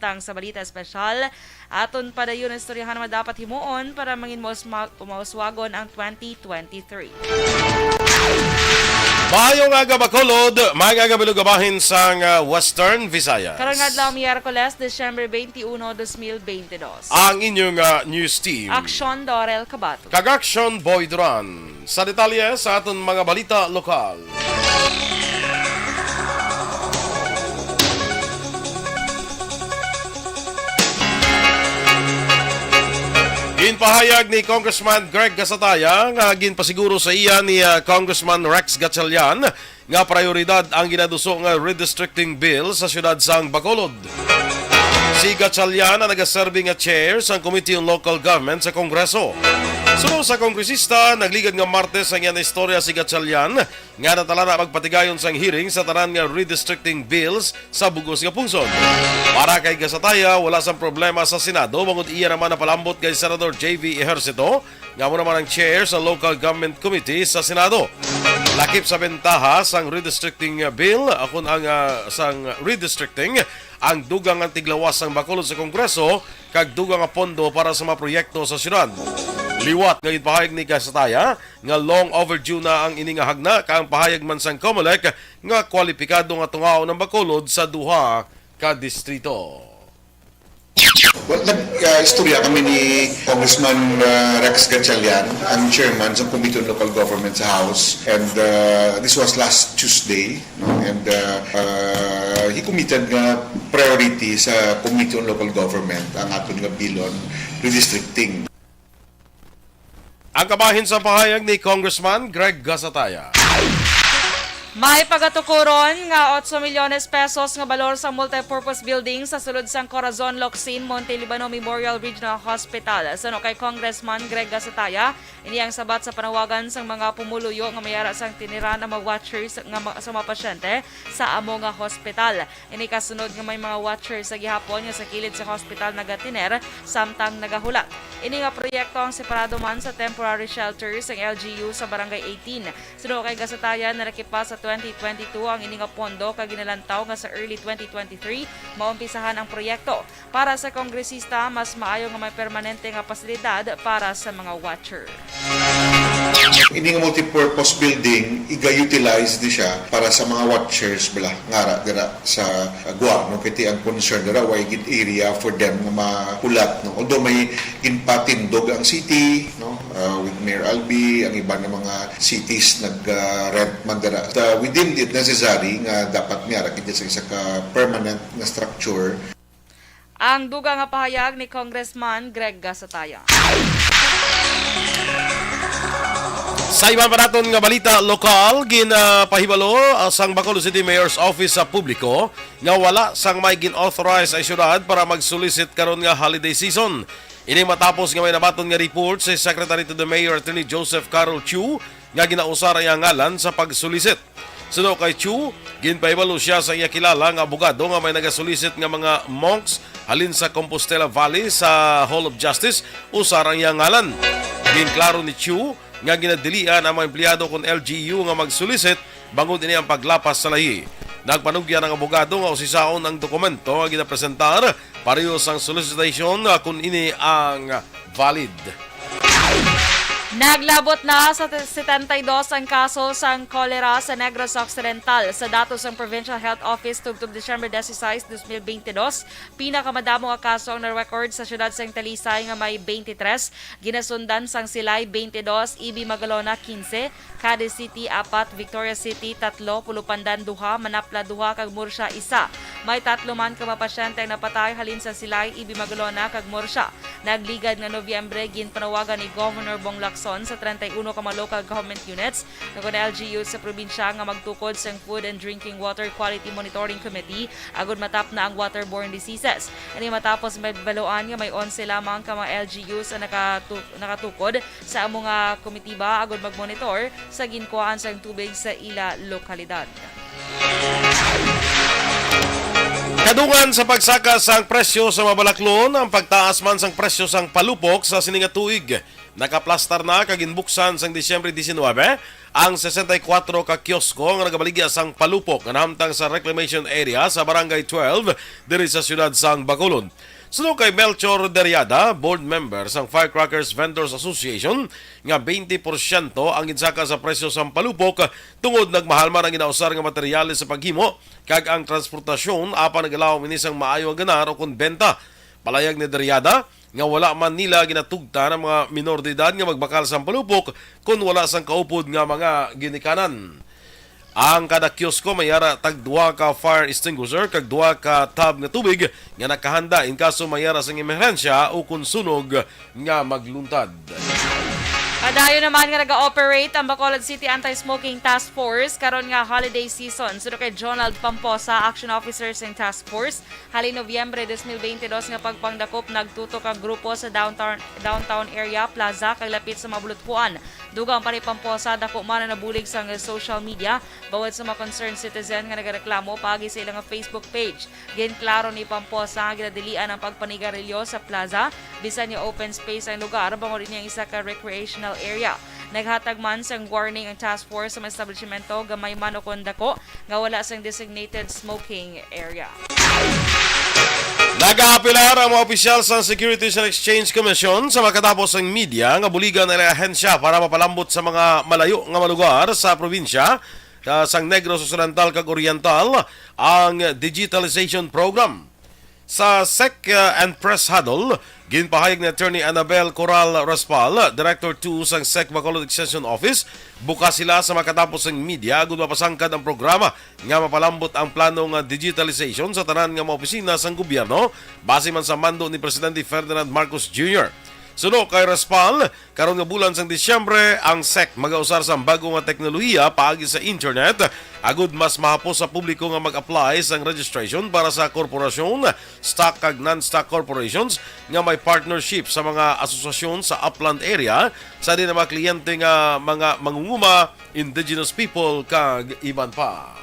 samtang sa balita espesyal. Aton pa dayon ang istoryahan na dapat himuon para mangin mauswagon ang 2023. Maayong aga Bacolod, maayong aga bilugabahin sang Western Visayas. Karong adlaw Miyerkules, Disyembre 21, 2022. Ang inyong news team. Aksyon Dorel Cabato. Kag-action Boy Duran. Sa detalye sa aton mga balita lokal. Ginpahayag ni Congressman Greg Gasataya nga ginpasiguro sa iya ni Congressman Rex Gatchalian nga prioridad ang ginaduso nga redistricting bill sa siyudad sang Bacolod. Si Gatchalian ang nagaserve nga chair sa Committee on Local Government sa Kongreso. Sunod sa kongresista, nagligad nga Martes ang yan istorya si Gatchalian nga natala na magpatigayon sang hearing sa tanan nga redistricting bills sa bugos nga pungsod. Para kay Gasataya, wala sang problema sa Senado, bangod iya naman napalambot kay Senador J.V. Ejercito, nga mo naman ang chair sa Local Government Committee sa Senado. Lakip sa bentaha sang redistricting bill, akon ang sang redistricting, ang dugang ang tiglawas ng Bacolod sa Kongreso, kag dugang nga pondo para sa mga proyekto sa syudad. Liwat nga ipahayag ni Gasataya nga long overdue na ang iningahagna kang pahayag man sang COMELEC nga kwalipikado nga tungao ng Bacolod sa duha ka distrito. Well, nag-istorya kami ni Congressman Rex Gatchalian, ang chairman sa Committee on Local Government sa House. And this was last Tuesday. No? And he committed nga priority sa Committee on Local Government ang aton nga bill on redistricting. Ang kabahin sa pahayag ni Congressman Greg Gasataya. May pagatukuron nga 8 milyones pesos nga balor sa multipurpose building sa sulod sang Corazon Locsin, Monte Libano Memorial Regional Hospital. Sano kay Congressman Greg Gasataya, iniyang sabat sa panawagan sang mga pumuluyo nga mayara sang tinira na mga watchers nga sa mga pasyente sa amo nga hospital. Ini kasunod nga may mga watchers sa gihapon nga sa kilid sa hospital nagatiner samtang nagahulat. Ini nga proyekto ang separado man sa temporary shelters ang LGU sa Barangay 18. Sano kay Gasataya, narakipa sa 2022 ang ini nga pondo kag ginalantaw nga sa early 2023 maumpisahan ang proyekto. Para sa kongresista, mas maayo nga may permanente nga pasilidad para sa mga watcher. Ini nga multipurpose building, iga-utilize di siya para sa mga watchers bala ngara dira sa Agua, no? Kiti ang concern dira why gid area for them nga mahulat, no? Although may ginpatindog ang city, no? With Mayor Albi, ang iba ng mga cities nag-rent man dira. We deemed it necessary nga dapat niya kiti sa isa ka permanent na structure. Ang duga nga pahayag ni Congressman Greg Gasataya. Sa iba pa naton nga balita lokal, ginapahibalo sang Bacolod City Mayor's Office sa publiko nga wala sang may gin-authorize ay syudad para mag-solicit karon nga holiday season. Ini matapos nga may nabaton nga report sa Secretary to the Mayor Attorney Joseph Carol Chu nga ginausar ang ngalan sa pag-solicit. Suno kay Chu, ginpahibalo siya sa iya kilala nga abogado nga may nagasulisit nga mga monks halin sa Compostela Valley sa Hall of Justice usar ang iya ngalan. Ginklaro ni Chu nga ginadilian ang mga empleyado kon LGU nga magsulisit bangod ini ang paglapas sa lahi. Nagpanugyan ng abogado nga usisaon ang dokumento nga ginapresentar pareho sang solicitation kung ini ang valid. Naglabot na sa 72 ang kaso sang kolera sa Negros Occidental. Sa datos ng Provincial Health Office tubtob December 16, 2022, pinakamadamo nga kaso ang na-record sa syudad sang Talisay nga may 23, ginasundan sang Silay 22, Ibi Magalona 15, Cadiz City 4, Victoria City 3, Pulupandan 2, Manapla 2 kag Murcia 1. May 3 man ka mga pasyente ang napatay halin sa Silay, Ibi Magalona kag Murcia. Nagligad nga Nobyembre ginpanawagan ni Governor Bong Lacson sa 31 ka mga local government units ng LGU sa probinsya nga magtukod sa Food and Drinking Water Quality Monitoring Committee agud matap na ang waterborne diseases. Ini matapos may baluan nga may 11 lamang ka mga LGU sa nakatukod sa among nga komitiba agud magmonitor sa ginkuhaan sa tubig sa ila lokalidad. Kadungan sa pagsaka sang presyo sa mabalaklon, ang pagtaas man sang presyo sang palupok sa sininga tuig. Nakaplastar na kaginbuksan sang Disyembre 19 ang 64 ka kiosko nga nagabaligya sang palupok nga nahamtang sa reclamation area sa Barangay 12 diri sa siyudad sang Bacolod. Sunod kay Melchor Deriada, board member sang Firecrackers Vendors Association, nga 20% ang ginsaka sa presyo sang palupok tungod nagmahal man ang ginausar nga materyales sa paghimo kag ang transportasyon apan nagalaw minisang maayo ang ganar o kun benta. Palayag ni Deriada nga wala man nila ginatugta ng mga minor de edad nga magbakal sa palupok kung wala sang kaupod nga mga ginikanan. Ang kada kiosko may yara tag 2 ka fire extinguisher kag 2 ka tub nga tubig nga nakahanda in kaso may yara sang emerhensya o kung sunog nga magluntad. Padayon naman nga nag-operate ang Bacolod City Anti-Smoking Task Force karon nga holiday season. Suno kay Jonald Pamposa, Action Officer sa Task Force, halin Nobyembre 2022 nga pagpangdakop nagtutok ang grupo sa downtown area plaza kay lapit sa mabulutpuan. Dugang pa ni Pamposa dako man na nabulig sa social media bawat sa mga concerned citizen nga nagareklamo pagi sa ilang Facebook page. Ginklaro ni Pamposa nga ginadilian ang pagpanigarilyo sa plaza bisan niya open space ang lugar bango rin niyang isa ka recreational area. Naghatag man sang warning ang task force sa mga establishmento gamay man o kondako nga wala sang designated smoking area. Nag-aapilar ang mga opisyal sa Securities and Exchange Commission sa makatapos ng media nga buligan ng ahensya para mapalambot sa mga malayo nga malugar sa probinsya sang Negros Occidental kag Oriental ang digitalization program. Sa SEC and Press Huddle, ginpahayag ni Attorney Annabel Coral Raspal, Director 2 sang SEC Bacolod Extension Office, bukas sila sa makatapos ng media agud mapasangkad ang programa nga mapalambot ang planong digitalization sa tanan nga mga opisina sang gobyerno base man sa mando ni Presidente Ferdinand Marcos Jr. Suno kay Raspal, karon nga bulan sang Disyembre, ang SEC magausar sa bago nga teknolohiya paagi sa internet agud mas mahapos sa publiko nga mag-apply sang registration para sa korporasyon, stock kag non-stock corporations nga may partnership sa mga asosasyon sa upland area sa din mga kliyente nga mga mangunguma, indigenous people kag iban pa.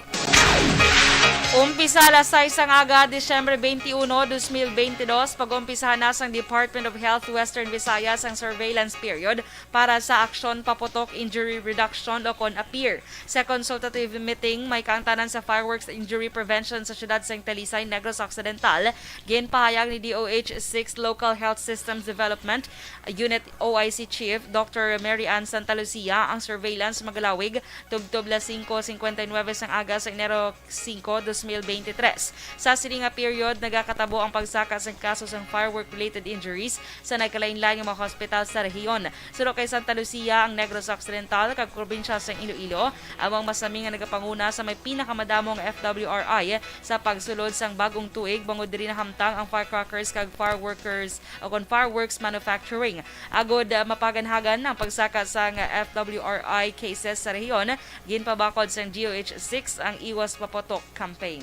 Umpisa alas 6 ang aga, Disyembre 21, 2022, pag-umpisa na sang Department of Health Western Visayas ang surveillance period para sa aksyon paputok injury reduction o kon APIR. Sa consultative meeting, may kaangtanan sa fireworks injury prevention sa siyudad sang Talisay, Negros Occidental. Ginpahayag ni DOH 6 Local Health Systems Development Unit OIC Chief Dr. Mary Ann Santa Lucia ang surveillance magalawig tubtob las 5:59 sang aga sa Enero 5, 2023. Sa silinga period, nagakatabo ang pagsaka sa kaso ng firework-related injuries sa nagkalain-lain ng mga hospital sa rehiyon. Suno kay Santa Lucia, ang Negros Occidental, kag probinsya sa Iloilo, amang masami nga nagapanguna sa may pinakamadamong FWRI sa pagsulod sang bagong tuig, bangod diri na hamtang ang firecrackers kag fireworkers o kon fireworks manufacturing. Agod mapaganhagan ang pagsaka sa FWRI cases sa rehiyon, ginpabakod sang GOH6 ang Iwas Papotok campaign.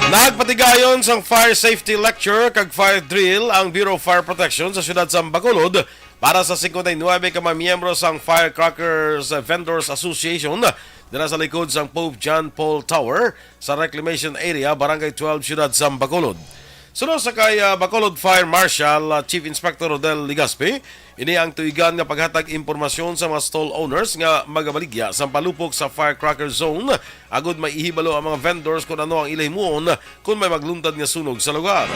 Nagpatigayon sang fire safety lecture kag fire drill ang Bureau of Fire Protection sa siyudad sa Bacolod para sa 59 ka mga miyembro sang Firecrackers Vendors Association dira sa likod sang Pope John Paul Tower sa reclamation area Barangay 12 siyudad sa Bacolod. Sunod sa kay Bacolod Fire Marshal Chief Inspector Rodel Ligaspi, ini ang tuigan nga paghatag impormasyon sa mga stall owners nga magabaligya sa palupok sa firecracker zone agud may ihibalo ang mga vendors kung ano ang ilahimon kung may magluntad nga sunog sa lugar.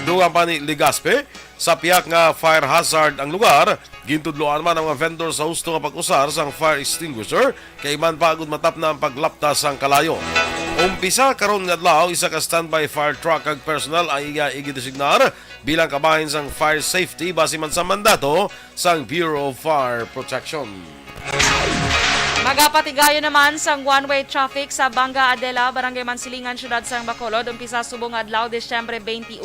Dugang pa ni Ligaspi, sa piyak nga fire hazard ang lugar, gintudloan man ang mga vendors sa husto nga pag-usar sang fire extinguisher kay man pa agud matap na ang paglaptas sang kalayo. Umpisa karon nga adlaw isa ka standby fire truck kag personal ay igidesignar bilang kabahin sang fire safety base man sa mandato sang Bureau of Fire Protection. Magapatigayo naman sang one-way traffic sa Banga Adela, Barangay Mansilingan, siyudad sang Bacolod, umpisa subong adlaw Disyembre 21.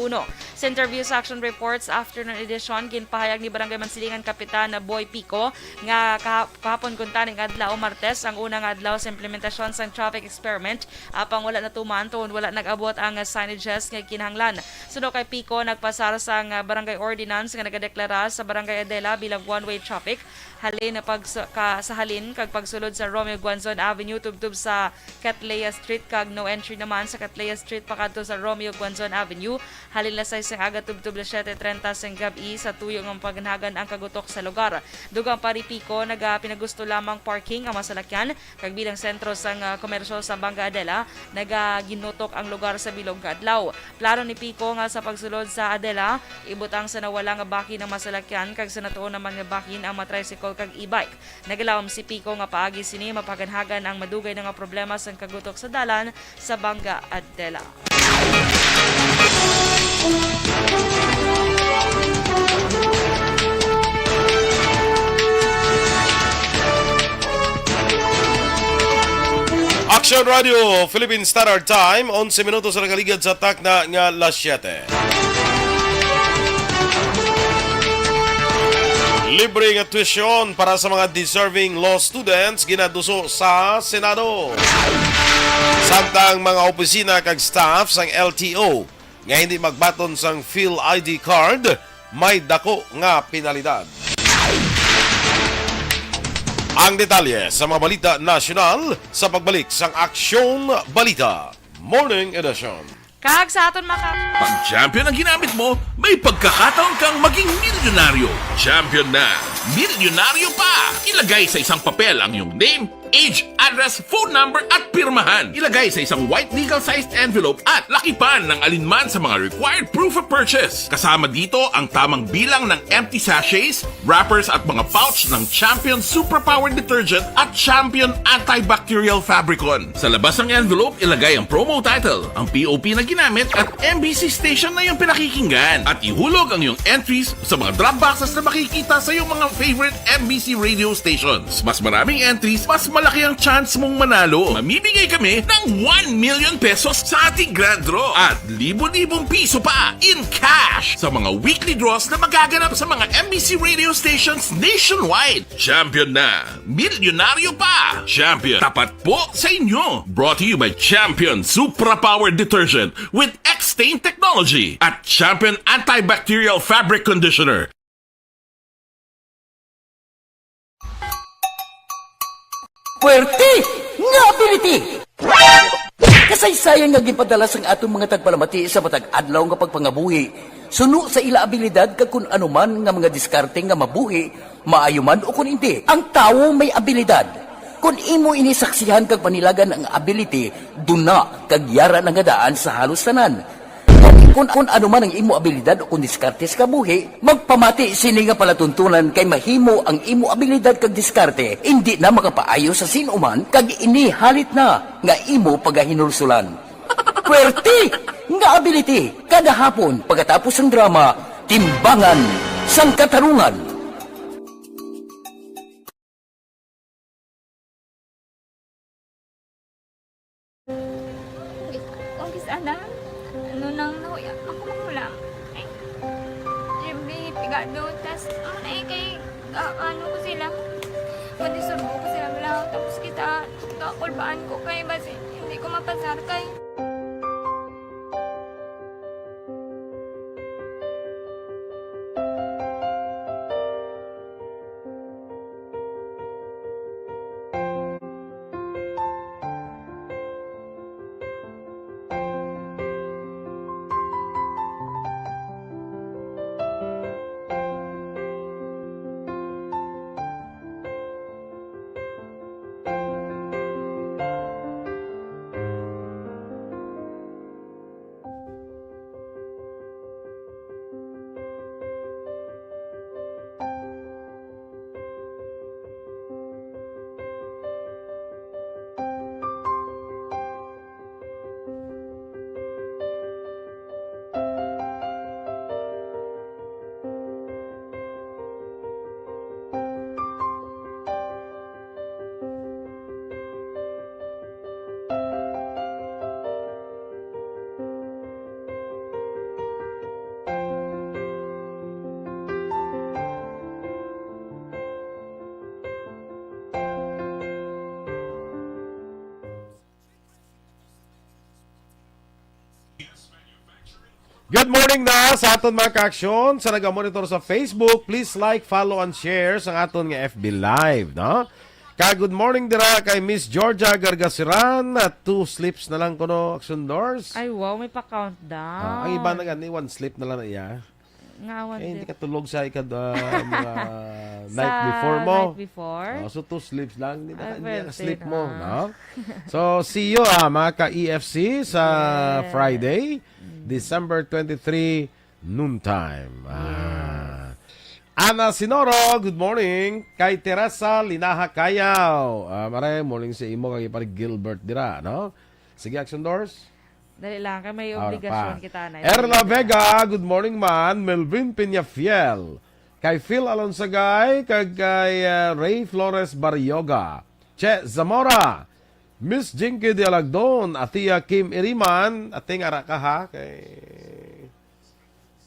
Sa interview sa Action Reports afternoon edition, ginpahayag ni Barangay Mansilingan Kapitan na Boy Pico nga kahapon kuntaning adlaw Martes ang unang adlaw sa implementasyon sang traffic experiment apang wala natuman tuon wala nag-abot ang signages nga kinahanglan. Suno kay Pico nagpasar sang Barangay Ordinance nga nagadeklara sa Barangay Adela bilang one-way traffic halin na sa halin kag pagsulod sulod sa Romeo Guanzon Avenue tubtub sa Catlea Street kag no entry naman sa Catlea Street pakadto sa Romeo Guanzon Avenue. Halin la 6 ang aga tubtub la 7:30 sang gabi sa tuyong ang paganagan ang kagutok sa lugar. Dugang paripiko pinagusto lamang parking ang masalakyan kag bilang sentro sang komersyo sa Banga Adela ginutok ang lugar sa bilog nga adlaw. Plano ni Pico nga sa pagsulod sa Adela ibutang sa nawala nga bakin ang masalakyan kag sa natuon naman nga bakin ang matricycle kag e-bike. Nagalawom si Pico nga paagi sini mapaganhagan ang madugay na nga problema sa kagutok sa dalan sa Banga Adela. Action Radio, Philippine Standard Time, 11 minutos na kaligad sa takna nga las 7. Libre nga tuition para sa mga deserving law students ginaduso sa Senado. Samtang mga opisina kag staff sang LTO nga hindi magbaton sang PhilID card, may dako nga penalidad. Ang detalye sa mga balita nasyonal sa pagbalik sang Aksyon Balita Morning Edition. Kag sa aton Pag champion ang ginamit mo, may pagkakataon kang maging milyonaryo. Champion na, milyonaryo pa! Ilagay sa isang papel ang iyong name, age, address, phone number at pirmahan. Ilagay sa isang white legal-sized envelope at lakipan ng alinman sa mga required proof of purchase. Kasama dito ang tamang bilang ng empty sachets, wrappers at mga pouch ng Champion Superpower Detergent at Champion Antibacterial Fabricon. Sa labas ng envelope, ilagay ang promo title, ang POP na ginamit at MBC station na yung pinakikinggan. At ihulog ang iyong entries sa mga drop boxes na makikita sa iyong mga favorite MBC radio stations. Mas maraming entries, mas malaki ang chance mong manalo. Mamimigay kami ng 1 million pesos sa ating grand draw at libo-libong piso pa in cash sa mga weekly draws na magaganap sa mga MBC radio stations nationwide. Champion na, milyonaryo pa. Champion, tapat po sa inyo. Brought to you by Champion Supra Power Detergent with X-Stain Technology at Champion Antibacterial Fabric Conditioner. Puwerte nga ability! Kasaysayan nga gipadala sang atong mga tagpalamati sa matag adlaw nga pagpangabuhi. Suno sa ila abilidad kag kun anuman nga mga diskarte nga mabuhi, maayo man o kun hindi. Ang tawo may abilidad. Kung imo inisaksihan kag panilagan ang ability, duna kag yara na nga daan sa halos tanan. Kung ano man ang imo abilidad o kung diskarte sa kabuhi, magpamati sini nga palatuntunan kay mahimo ang imo abilidad kag diskarte, hindi na makapaayo sa sinuman kag inihalit na nga imo pagahinulsulan. Puwerte nga ability, kada hapon pagkatapos ng drama, Timbangan sang Katarungan. Umpis ana, ano nang nauya ako mangulam. Ay, siyempre, pigado, tas ay kay, ano ko sila, madisurbo ko sila lang, tapos kita, kakulbaan ko kay, basi, hindi ko mapasar kay. Good morning na sa aton mga ka-aksyon. Sa nagamonitor sa Facebook, please like, follow, and share sa aton nga FB Live. No? Good morning dira kay Miss Georgia Gargasiran. 2 sleeps na lang kuno action doors. Ay, wow, may pa-countdown. Ang iba na gani 1 sleep na lang na iya. Ngawan Hindi din. ka tulog sa ikad mga night before mo. Night before? So 2 sleeps lang. Hindi Ay, na pwede sleep na. mo. No? So see you mga ka-EFC sa Friday, December 23, noontime. Ana Sinoro, good morning. Kay Teresa Linaha Kayaw. Maray, morning sa imo kay pare Gilbert dira, no? Sige, action doors. Dali lang, kay may Ahora obligasyon pa. kita na. Erla Vega, good morning man. Melvin Peñafiel. Kay Phil Alonsagay, kay Ray Flores Barrioga. Che Zamora. Miss Jinky de Alagdon, Atia Kim Iriman, ating ara ka ha, kay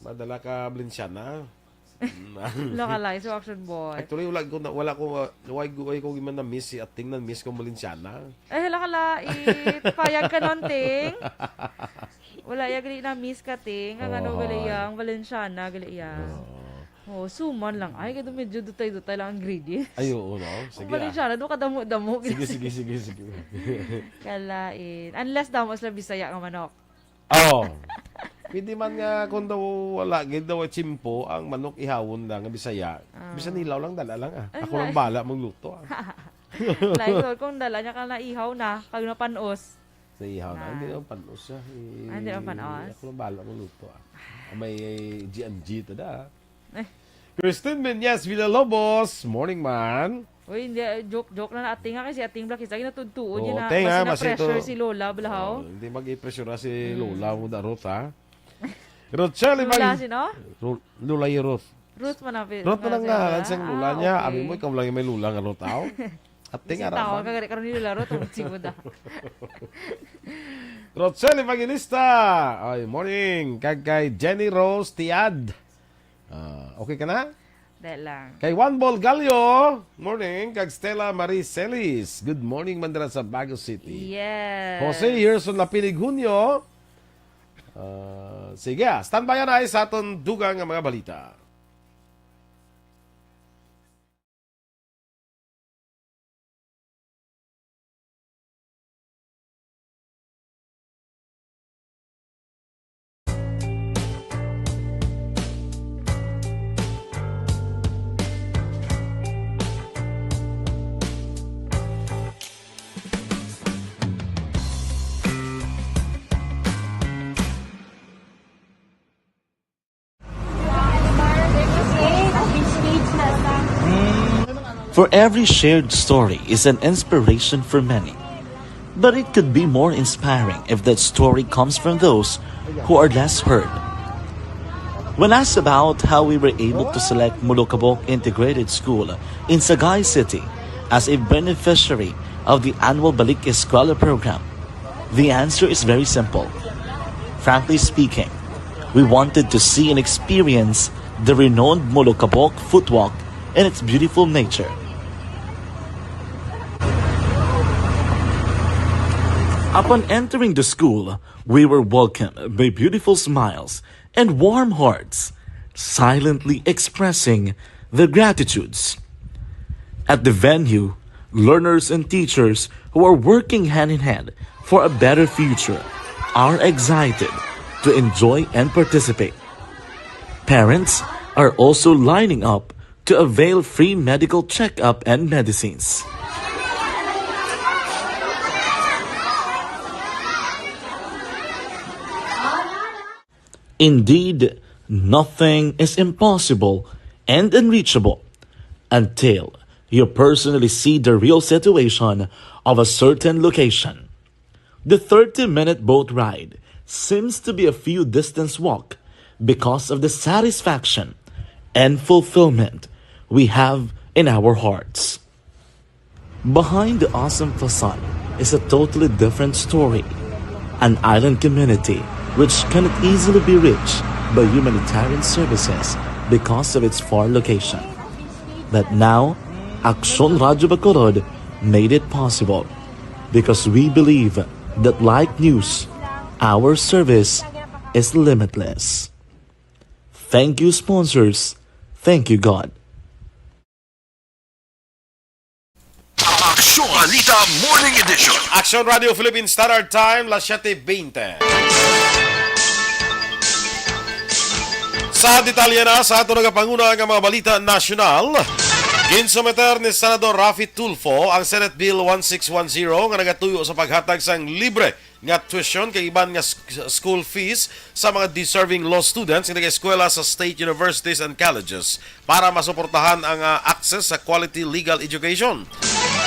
madala ka Blinsyana. Localize, so action boy. Actually, wala ko giman na miss si ating na miss ko Blinsyana. Eh, lakalait. Payag ka nun, ting. Wala ya gali na miss ka, ting. Ang ano gali yang Valenciana, gali yang. Oh, suman lang. Ay, kaya medyo dutay-dutay lang ang greedy. Ay, oo, no? Sige Valenciana, doon ka damo-damo. Sige. Kalain. Unless damo sila Bisaya nga manok. Oo. Pwede man nga kung daw wala, gid daw chimpo, ang manok ihawon lang, nga Bisaya. Bisan nilaw lang, dala lang ah. Ako lang bala magluto ah. Like, so, kung dala niya ka na ihaw na, kag napanos. Sa ihaw na, hindi naman panos siya. Hindi naman panos? Ako lang bala magluto ah. May G&G tada. Eh. Christine Menyes Villalobos, morning man. Uy, hindi, joke na ating nga kasi ating Black Isa, ginatudtuon Oo, niya na, ting, kasi ha, basta na-pressure ito- si Lola, balahaw. Hindi mag-i-pressure na si Lola mo da Ruth ha. Rochelle, Lola, sino? Lola yung Ruth. Ruth manapit. Ruth mo nang nga, sa lula niya. okay. Abi mo, ikaw lang yung may lula nga Ruth tao. At Kasi tinga tao, raman. kagari karon ni Lola Ruth, ang sibo da. Rochelle Evangelista. Ay, morning. Kay Jenny Rose Tiad. Okay ka na? Dahil lang. Kay Juan Bol Gallo. Morning. Kay Stella Marie Celis. Good morning, mandira sa Baguio City. Yes. Jose Yerson Lapinig Junio. Sige, standby na ay sa aton dugang nga mga balita. For every shared story is an inspiration for many. But it could be more inspiring if that story comes from those who are less heard. When asked about how we were able to select Mulukabok Integrated School in Sagay City as a beneficiary of the annual Balik Eskwela program, the answer is very simple. Frankly speaking, we wanted to see and experience the renowned Mulukabok footwalk in its beautiful nature. Upon entering the school, we were welcomed by beautiful smiles and warm hearts, silently expressing their gratitudes. At the venue, learners and teachers who are working hand in hand for a better future are excited to enjoy and participate. Parents are also lining up to avail free medical checkup and medicines. Indeed, nothing is impossible and unreachable until you personally see the real situation of a certain location. The 30-minute boat ride seems to be a few distance walk because of the satisfaction and fulfillment we have in our hearts. Behind the awesome facade is a totally different story. An island community which cannot easily be reached by humanitarian services because of its far location. But now, Aksyon Radio Bacolod made it possible because we believe that like news, our service is limitless. Thank you, sponsors. Thank you, God. Balita Morning Edition. Action Radio Philippine Standard Time, las 7:20. Sa detalye na sa ato nagapanguna ng mga balita nasyonal, ginsumeter ni Senador Rafi Tulfo ang Senate Bill 1610 nga nagatuyo sa paghatag sang libre nga tuition kay iban nga school fees sa mga deserving law students nga nag-eskwela sa state universities and colleges para masuportahan ang access sa quality legal education.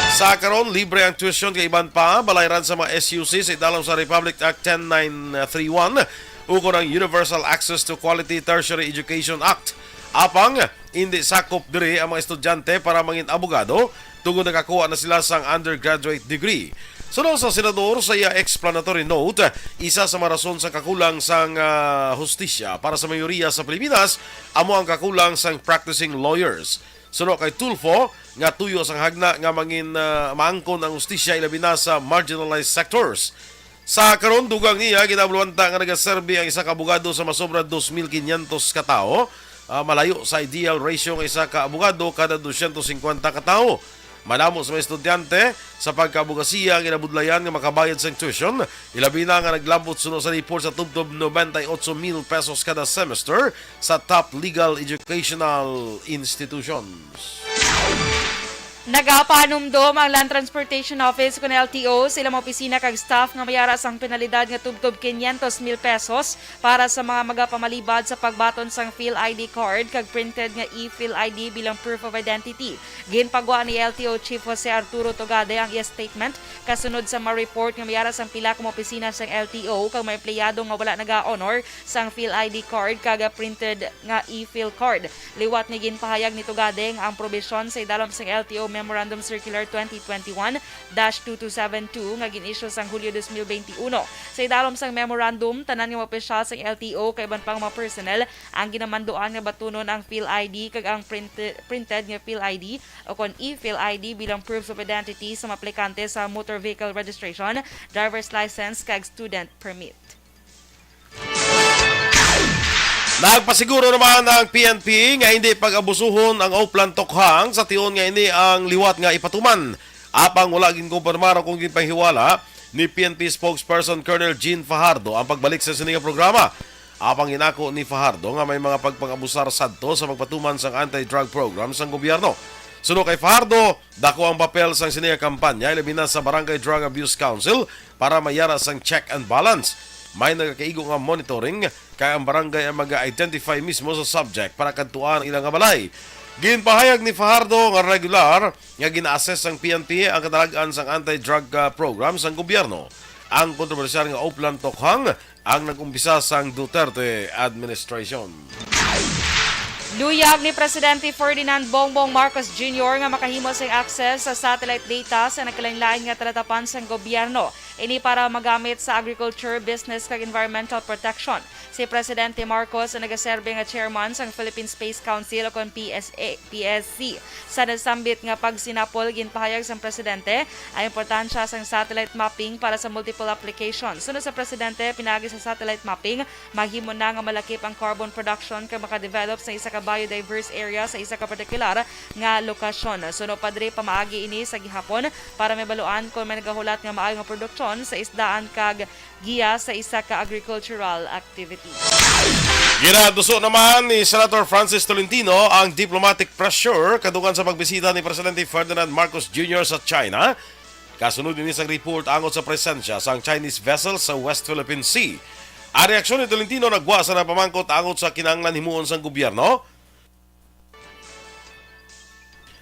Sa karon, libre ang tuition kay iban pa balayran sa mga SUC sa idalom sa Republic Act 10931 ukol ang Universal Access to Quality Tertiary Education Act. Apang, hindi sakop diri ang mga estudyante para mangin abogado tungod nakakuha na sila sang undergraduate degree. Sunod sa senador sa iya explanatory note, isa sa marason sa kakulang sang hustisya para sa mayoriya sa Pilipinas amo ang kakulang sang practicing lawyers. Sunod kay Tulfo nga tuyo sang hagna nga mangin maangkon ang hustisya ilabi na sa marginalized sectors. Sa karon dugang niya kinabuluwanta nga nagaserbi ang isa ka abogado sa masobra 2,500 ka tawo, malayo sa ideal ratio ng isa ka abogado kada 250 ka tawo. Manamo sa mga estudyante sa pagkaabogasiya ang inabudlayan nga makabayad sa tuition, ilabi na nga naglambot suno sa report sa tubtob 98,000 pesos kada semester sa top legal educational institutions. Nagapanumdom ang Land Transportation Office kun LTO sa ilang opisina kag staff nga mayara sang penalidad nga tubtob 500,000 pesos para sa mga magapamalibad sa pagbaton sang PhilID card kag printed nga e-PhilID bilang proof of identity. Ginpagwa ni LTO Chief Jose Arturo Togade ang statement kasunod sa ma-report nga mayara sang pila ka opisina sang LTO kag may empleyado nga wala naga-honor sang PhilID card kag printed nga e-Phil card. Liwat ni ginpahayag ni Togade nga ang probisyon sa idalom sang LTO Memorandum Circular 2021-2272 nga gin-issue sang Hulyo 2021. Sa idalom sang memorandum, tanan nga opisyal sang LTO kay iban pang mga personnel ang ginamanduan nga batunon ang PhilID kag ang printed nga PhilID o kon e-PhilID bilang proofs of identity sa mga aplikante sa motor vehicle registration, driver's license kag student permit. Nagpasiguro naman ang PNP nga hindi pag-abusuhon ang Oplan Tokhang sa tion nga ini ang liwat nga ipatuman. Apang wala gin kumpirmaro kung ginpahiwala ni PNP spokesperson Colonel Jean Fajardo ang pagbalik sa sininga programa. Apang inako ni Fajardo nga may mga pagpang-abusar sadto sa pagpatuman sang anti-drug program sang gobyerno. Suno kay Fajardo, dako ang papel sang sininga kampanya ilabi na sa Barangay Drug Abuse Council para mayara sang check and balance. May nagkaigo nga monitoring kaya ang barangay ang mag-identify mismo sa subject para kantuan ilang nga balay. Ginpahayag ni Fajardo nga regular nga gina-assess ang PNP ang kadalagan sang anti-drug program sang gobyerno. Ang kontrobersyal nga Oplan Tokhang ang nag-umpisa sang Duterte administration. Luyag ni Presidente Ferdinand Bongbong Marcos Jr. nga makahimo sang access sa satellite data sa nagkalain-lain nga talatapan sang gobyerno. Ini para magamit sa agriculture, business kag environmental protection. Si Presidente Marcos ang nagaserbe nga chairman sang Philippine Space Council o kon PSC. Sa nasambit nga pagsinapol ginpahayag sang presidente ay importansya sang satellite mapping para sa multiple applications. Sunod sa presidente, pinagi sa satellite mapping, maghimo na nga malakip ang carbon production kag makadevelop sa isa ka biodiverse area sa isa ka partikular nga lokasyon. Sunod padre pamaagi ini sa gihapon para mabaluan kung may nagahulat nga maayo nga produksyon sa isdaan kag giya sa isa ka agricultural activity. Ginaduso naman ni Senator Francis Tolentino ang diplomatic pressure kadugan sa pagbisita ni Presidente Ferdinand Marcos Jr. sa China. Kasunod din isang report angot sa presensya sa Chinese vessel sa West Philippine Sea. Ang reaksyon ni Tolentino nagwa sa napamangkot angot sa kinahanglan himuon sang gobyerno.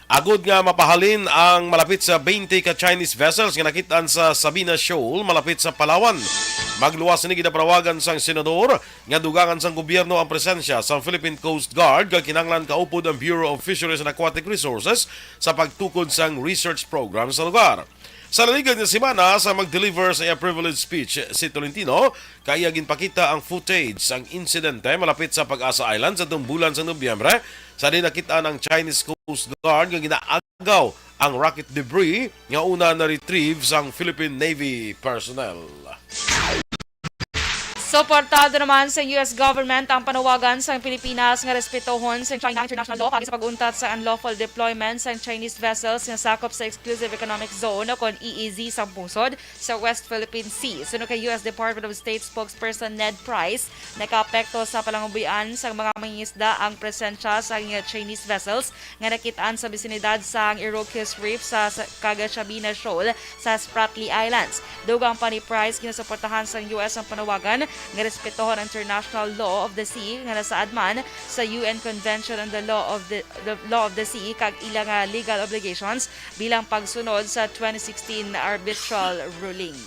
Agud nga mapahalin ang malapit sa 20 ka Chinese vessels nga nakitaan sa Sabina Shoal malapit sa Palawan. Magluwas ni ginaprawagan sang senador nga dugangan sang gobyerno ang presensya sa Philippine Coast Guard kag kinahanglan kaupod ang Bureau of Fisheries and Aquatic Resources sa pagtukod sang research program sa lugar. Sa naligad nga semana sa mag-deliver sa iya privilege speech si Tolentino, kaya ginpakita ang footage sang insidente malapit sa Pag-asa Island sa bulan sa Nobyembre sa dinakita ng Chinese Coast Guard nga ginaagaw ang rocket debris nga una na retrieve sang Philippine Navy personnel. Suportado naman sa US government ang panawagan sa Pilipinas nga respetohon sa China international law kag sa pag-untat sa unlawful deployment sa Chinese vessels nga sakop sa Exclusive Economic Zone o kon EEZ sa pusod sa West Philippine Sea. Suno kay US Department of State spokesperson Ned Price, nakaapekto sa palangubuyan sa mga mangingisda ang presensya sa Chinese vessels nga nakitaan sa bisinidad sa Iroquois Reef sa Cagashabina Shoal sa Spratly Islands. Dugang pa ni Price ginasuportahan sa US ang panawagan nga respetohon ang international law of the sea nga nasaad man sa UN Convention on the Law of the Sea kag ilang legal obligations bilang pagsunod sa 2016 arbitral ruling.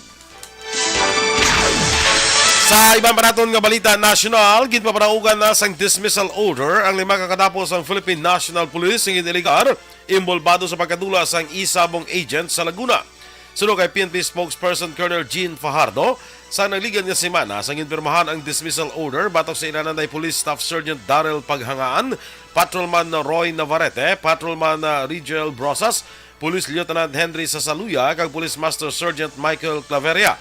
Sa ibang paraton nga balita national, ginpapanaugan na sang dismissal order ang 5 kakatapos ang Philippine National Police ng iligar imbolbado sa pagkadula sang isabong agent sa Laguna. Sunod kay PNP spokesperson Colonel Jean Fajardo, sa nagligan nga semana sang inpirmahan ang dismissal order batok sa inananday Police Staff Sergeant Daryl Paghangaan, Patrolman Roy Navarrete, Patrolman Rigel Brosas, Police Lieutenant Henry Sasaluya kag Police Master Sergeant Michael Claveria.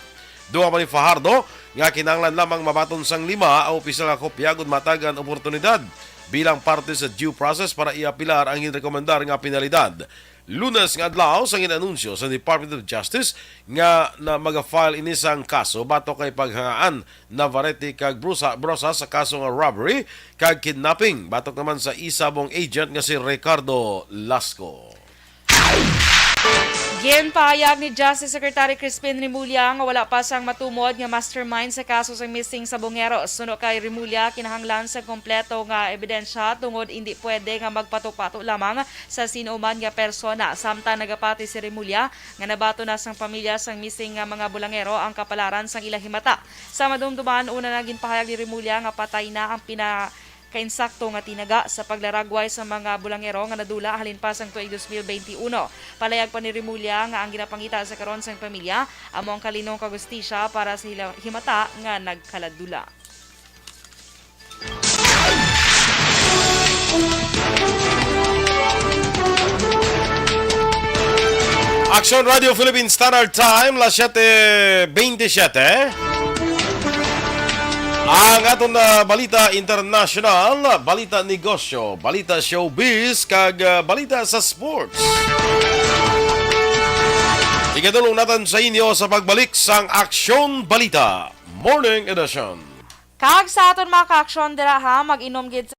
Duha pa ni Fajardo nga kinahanglan lamang mabaton sang 5 ang opisyal nga kopya ug matagan oportunidad bilang parte sa due process para iapilar ang ginrekomendar nga penalidad. Lunes nga adlaw sang inanunsyo sa Department of Justice nga na maga-file inisang kaso batok kay paghangaan Navarrete kag Brosas sa kaso nga robbery kag kidnapping batok naman sa isabong agent nga si Ricardo Lasco. Ginpahayag ni Justice Secretary Crispin Remulla nga wala pa sang matumod nga mastermind sa kaso sa missing sa Bongeros. Suno kay Remulla, kinahanglan sa kompleto nga ebidensya tungod hindi pwede nga magpato-pato lamang sa sinuman nga persona. Samtang nagapati si Remulla nga nabato na sang pamilya sang missing nga mga bulangero ang kapalaran sang ilang himata. Sa madumduman, una na ginpahayag ni Remulla nga patay na ang kainsakto nga tinaga sa paglaragway sa mga bulangero nga nadula halin pa sang tuig 2021. Palayag pa ni Remulla nga ang ginapangita sa karon sang pamilya amo ang kalinong kagustisya para sa himata nga nagkaladula. Action Radio Philippine Standard Time, las 7:27. Ang atong balita international, balita negosyo, balita showbiz, kag balita sa sports. Igadulong natin sa inyo sa pagbalik sang Aksyon Balita Morning Edition. Kag sa aton mga ka-aksyon dira ha, mag-inom gid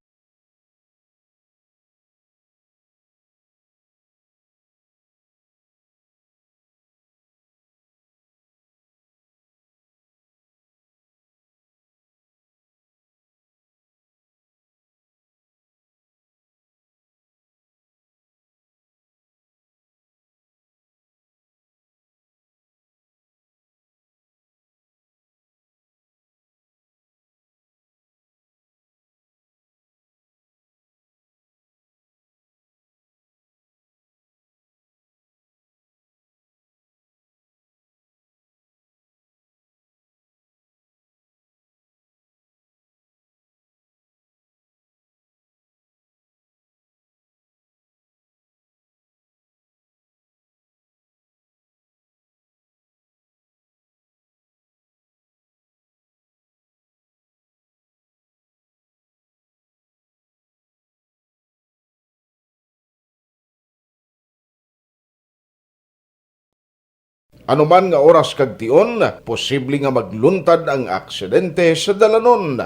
Anuman nga oras kag tion, posible nga magluntad ang aksidente sa dalanon.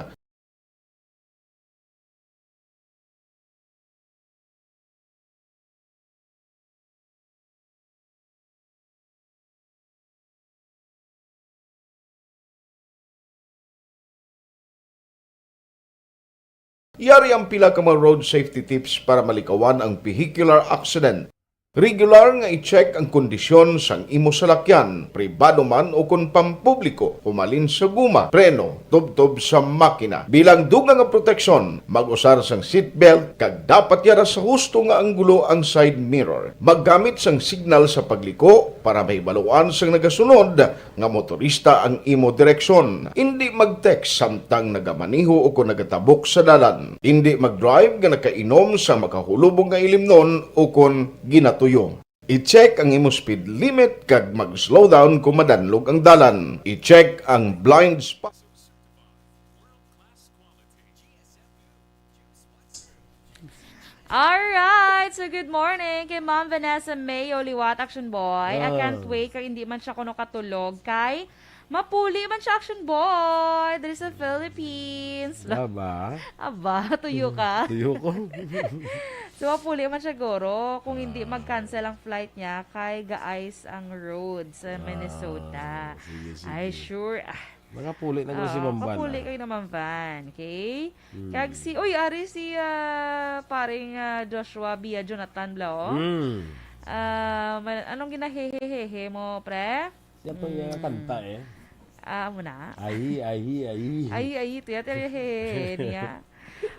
Yari ang pila ka mga road safety tips para malikawan ang vehicular accident. Regular nga i-check ang kondisyon sang imo salakyan, pribado man o kun pampubliko, humalin sa guma, preno, tubtob sa makina. Bilang dugang nga proteksyon, mag-usar sang seatbelt kag dapat yara sa husto nga anggulo ang side mirror. Maggamit sang signal sa pagliko para mahibaluan sang nagasunod nga motorista ang imo direksyon. Hindi mag-text samtang nagamaniho o kung nagatabok sa dalan. Hindi mag-drive nga nakainom sa makahulubong nga ilimnon o kung ginatuyo. I-check ang imo speed limit kag mag-slow down kung madanlog ang dalan. I-check ang blind spot. Alright, so good morning kay Ma'am Vanessa Mayo Liwat, Action Boy. I can't wait kay hindi man siya kuno katulog kay mapuli man siya, Action Boy. There sa Philippines. Aba, Aba, tuyo ka. tuyo ko. So mapuli man siya goro kung hindi mag-cancel ang flight niya kay ga-ice ang road sa Minnesota. Ay, sure. Mga puli na ko si Mamban. Papuli kayo naman, Van. Okay? Kag si, ari si paring Joshua Bia Jonathan Blau. Anong ginahehehe mo, pre? Yan po yung kanta eh. Muna. Ay. Ito hehehe niya.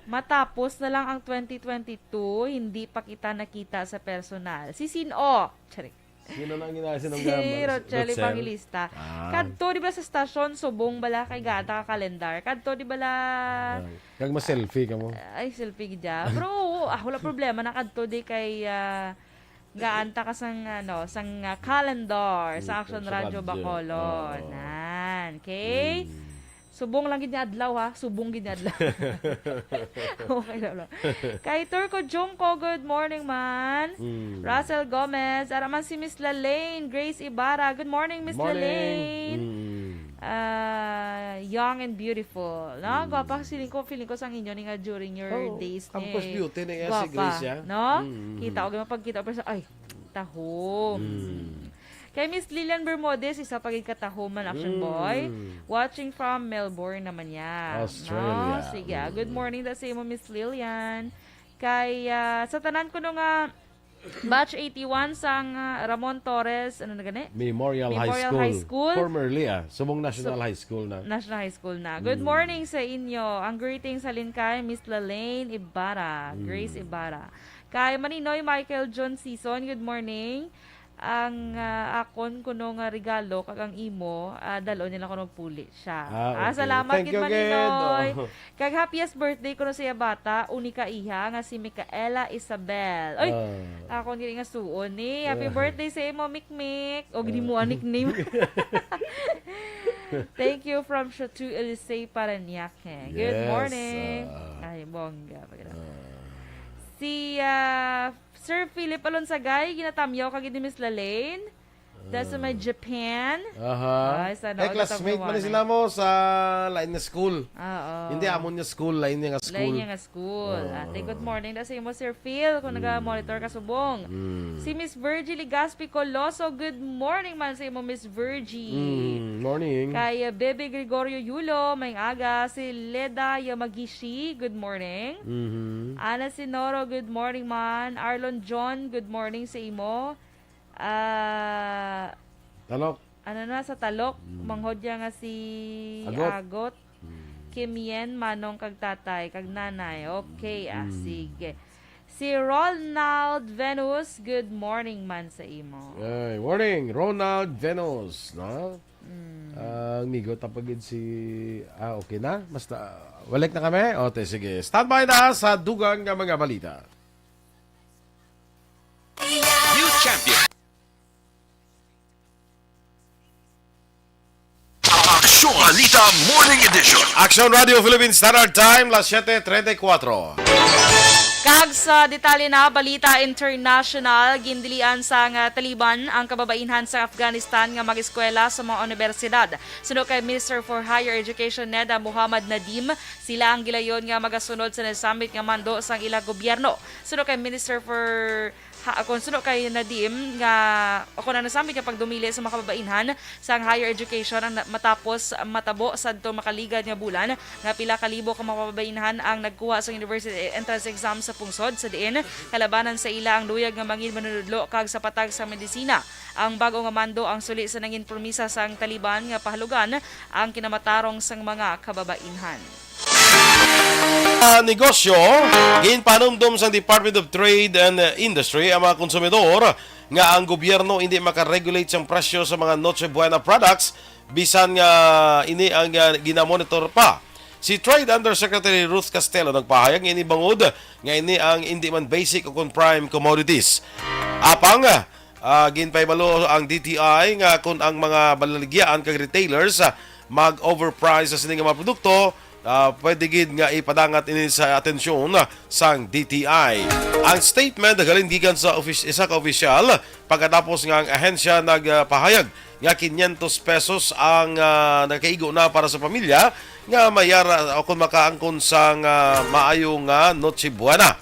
Matapos na lang ang 2022, hindi pa kita nakita sa personal. Si Sino? Charik. Sino nang ginasin ng Si Rochelle Evangelista. Kadto di ba sa stasyon subong bala kay gata ka kalendar. Kadto di bala Kag ma-selfie ka mo. ay selfie gida. Bro, wala problema na kadto di kay gaanta ka sang calendar sa Action sa Radio radyo. Bacolod. Nan, okay? Subong lang gid niya adlaw ha, subong gid niya adlaw. Okay lang. Kay Turco Jungko, good morning man. Russell Gomez, araman si Miss Lalaine, Grace Ibarra. Good morning, Miss Lalaine. Young and beautiful. No? Gwapa feeling ko sang inyo ni nga during your days ni. Campus beauty na yan si Gwapa, Grace, ya. no? Kita ko mapagkita pero ay tahom. Kay Miss Lilian Bermudez, isa pagig katahuman, Action Boy. Watching from Melbourne naman yan. Australia. No? Sige, good morning da sa imo, Miss Lilian. Kay, sa tanan ko nung batch 81 sang Ramon Torres, ano na gani? Memorial High School. Formerly Subong National High School na. National High School na. Good morning sa inyo. Ang greetings sa kay Miss Lalaine Ibarra, Grace Ibarra. Kay Maninoy Michael John Season, good morning. Ang akon kuno nga regalo kag ang imo dalo nila kuno puli siya. Okay. Salamat Thank gid you, Maninoy. Ged. Kag happiest birthday kuno siya bata, unika iha nga si Micaela Isabel. Oy, akon gid nga suon ni. Happy birthday sa imo, Mikmik. O gini mo ang nickname. Thank you from Chateau Elysee Paranaque. Good Yes, morning. Ay, bongga. Si Sir Philip Alonsagay, ginatamyaw kag ni Miss Lalaine. That's sa may Japan. Ay, sana classmate man sila mo sa lain nga school. Oo. Hindi amon niya school, lain niya nga school. Lain niya nga school. Ate, good morning. That's mo, Sir Phil, kung nag-monitor ka subong. Si Miss Virgie Ligaspi Coloso, good morning man sa imo, Miss Virgie. Morning. Kay Bebe Gregorio Yulo, may aga. Si Leda Yamagishi, good morning. Ana Sinoro, good morning man. Arlon John, good morning sa imo. Talok. Ano na sa Talok, manghodya nga si Agot. Kim Yen, Manong kag tatay, kag nanay. Okay, sige. Si Ronald Venus, good morning man sa imo. Ay, morning. Ronald Venus, no? Ang migo tapagid si okay na. Basta walik na kami. Okay, sige. Standby na sa dugang nga mga balita. New champion. Action Balita Morning Edition. Action Radio Philippines Standard Time, las 7:34. Kag sa detalye na balita international, gindilian sa nga Taliban ang kababainhan sa Afghanistan nga mag-eskwela sa mga universidad. Suno kay Minister for Higher Education Neda Muhammad Nadim, sila ang gilayon nga magasunod sa nasambit nga mando sang ila gobyerno. Suno kay Minister for kung suno kay Nadim nga ako na nasambi nga pagdumili sa mga kababainhan sa higher education ang matapos matabo sa dito makaligad nga bulan nga pila ka libo ka mga kababainhan ang nagkuha sa university entrance exam sa pungsod sa diin kalabanan sa ila ang luyag nga mangin manunudlo kag sa patag sa medisina. Ang bago nga mando ang suli sa nangin promisa sang Taliban nga pahalugan ang kinamatarong sang mga kababainhan. Negosyo, ginpanumdum sa Department of Trade and Industry ang mga konsumidor nga ang gobyerno hindi makaregulate sang presyo sa mga Noche Buena products bisan nga ini ang ginamonitor pa. Si Trade Undersecretary Ruth Castelo nagpahayag nga ini bangod nga ini ang hindi man basic o prime commodities. Apang ginpaybalo ang DTI nga kung ang mga balaligyaan kag retailers mag-overprice sa sining mga produkto pwede gid nga ipadangat ini sa atensyon sang DTI. Ang statement galing gikan sa isa ka opisyal pagkatapos nga ang ahensya nagpahayag nga 500 pesos ang nakaigo na para sa pamilya nga mayara o kung makaangkon sang maayo nga Noche Buena.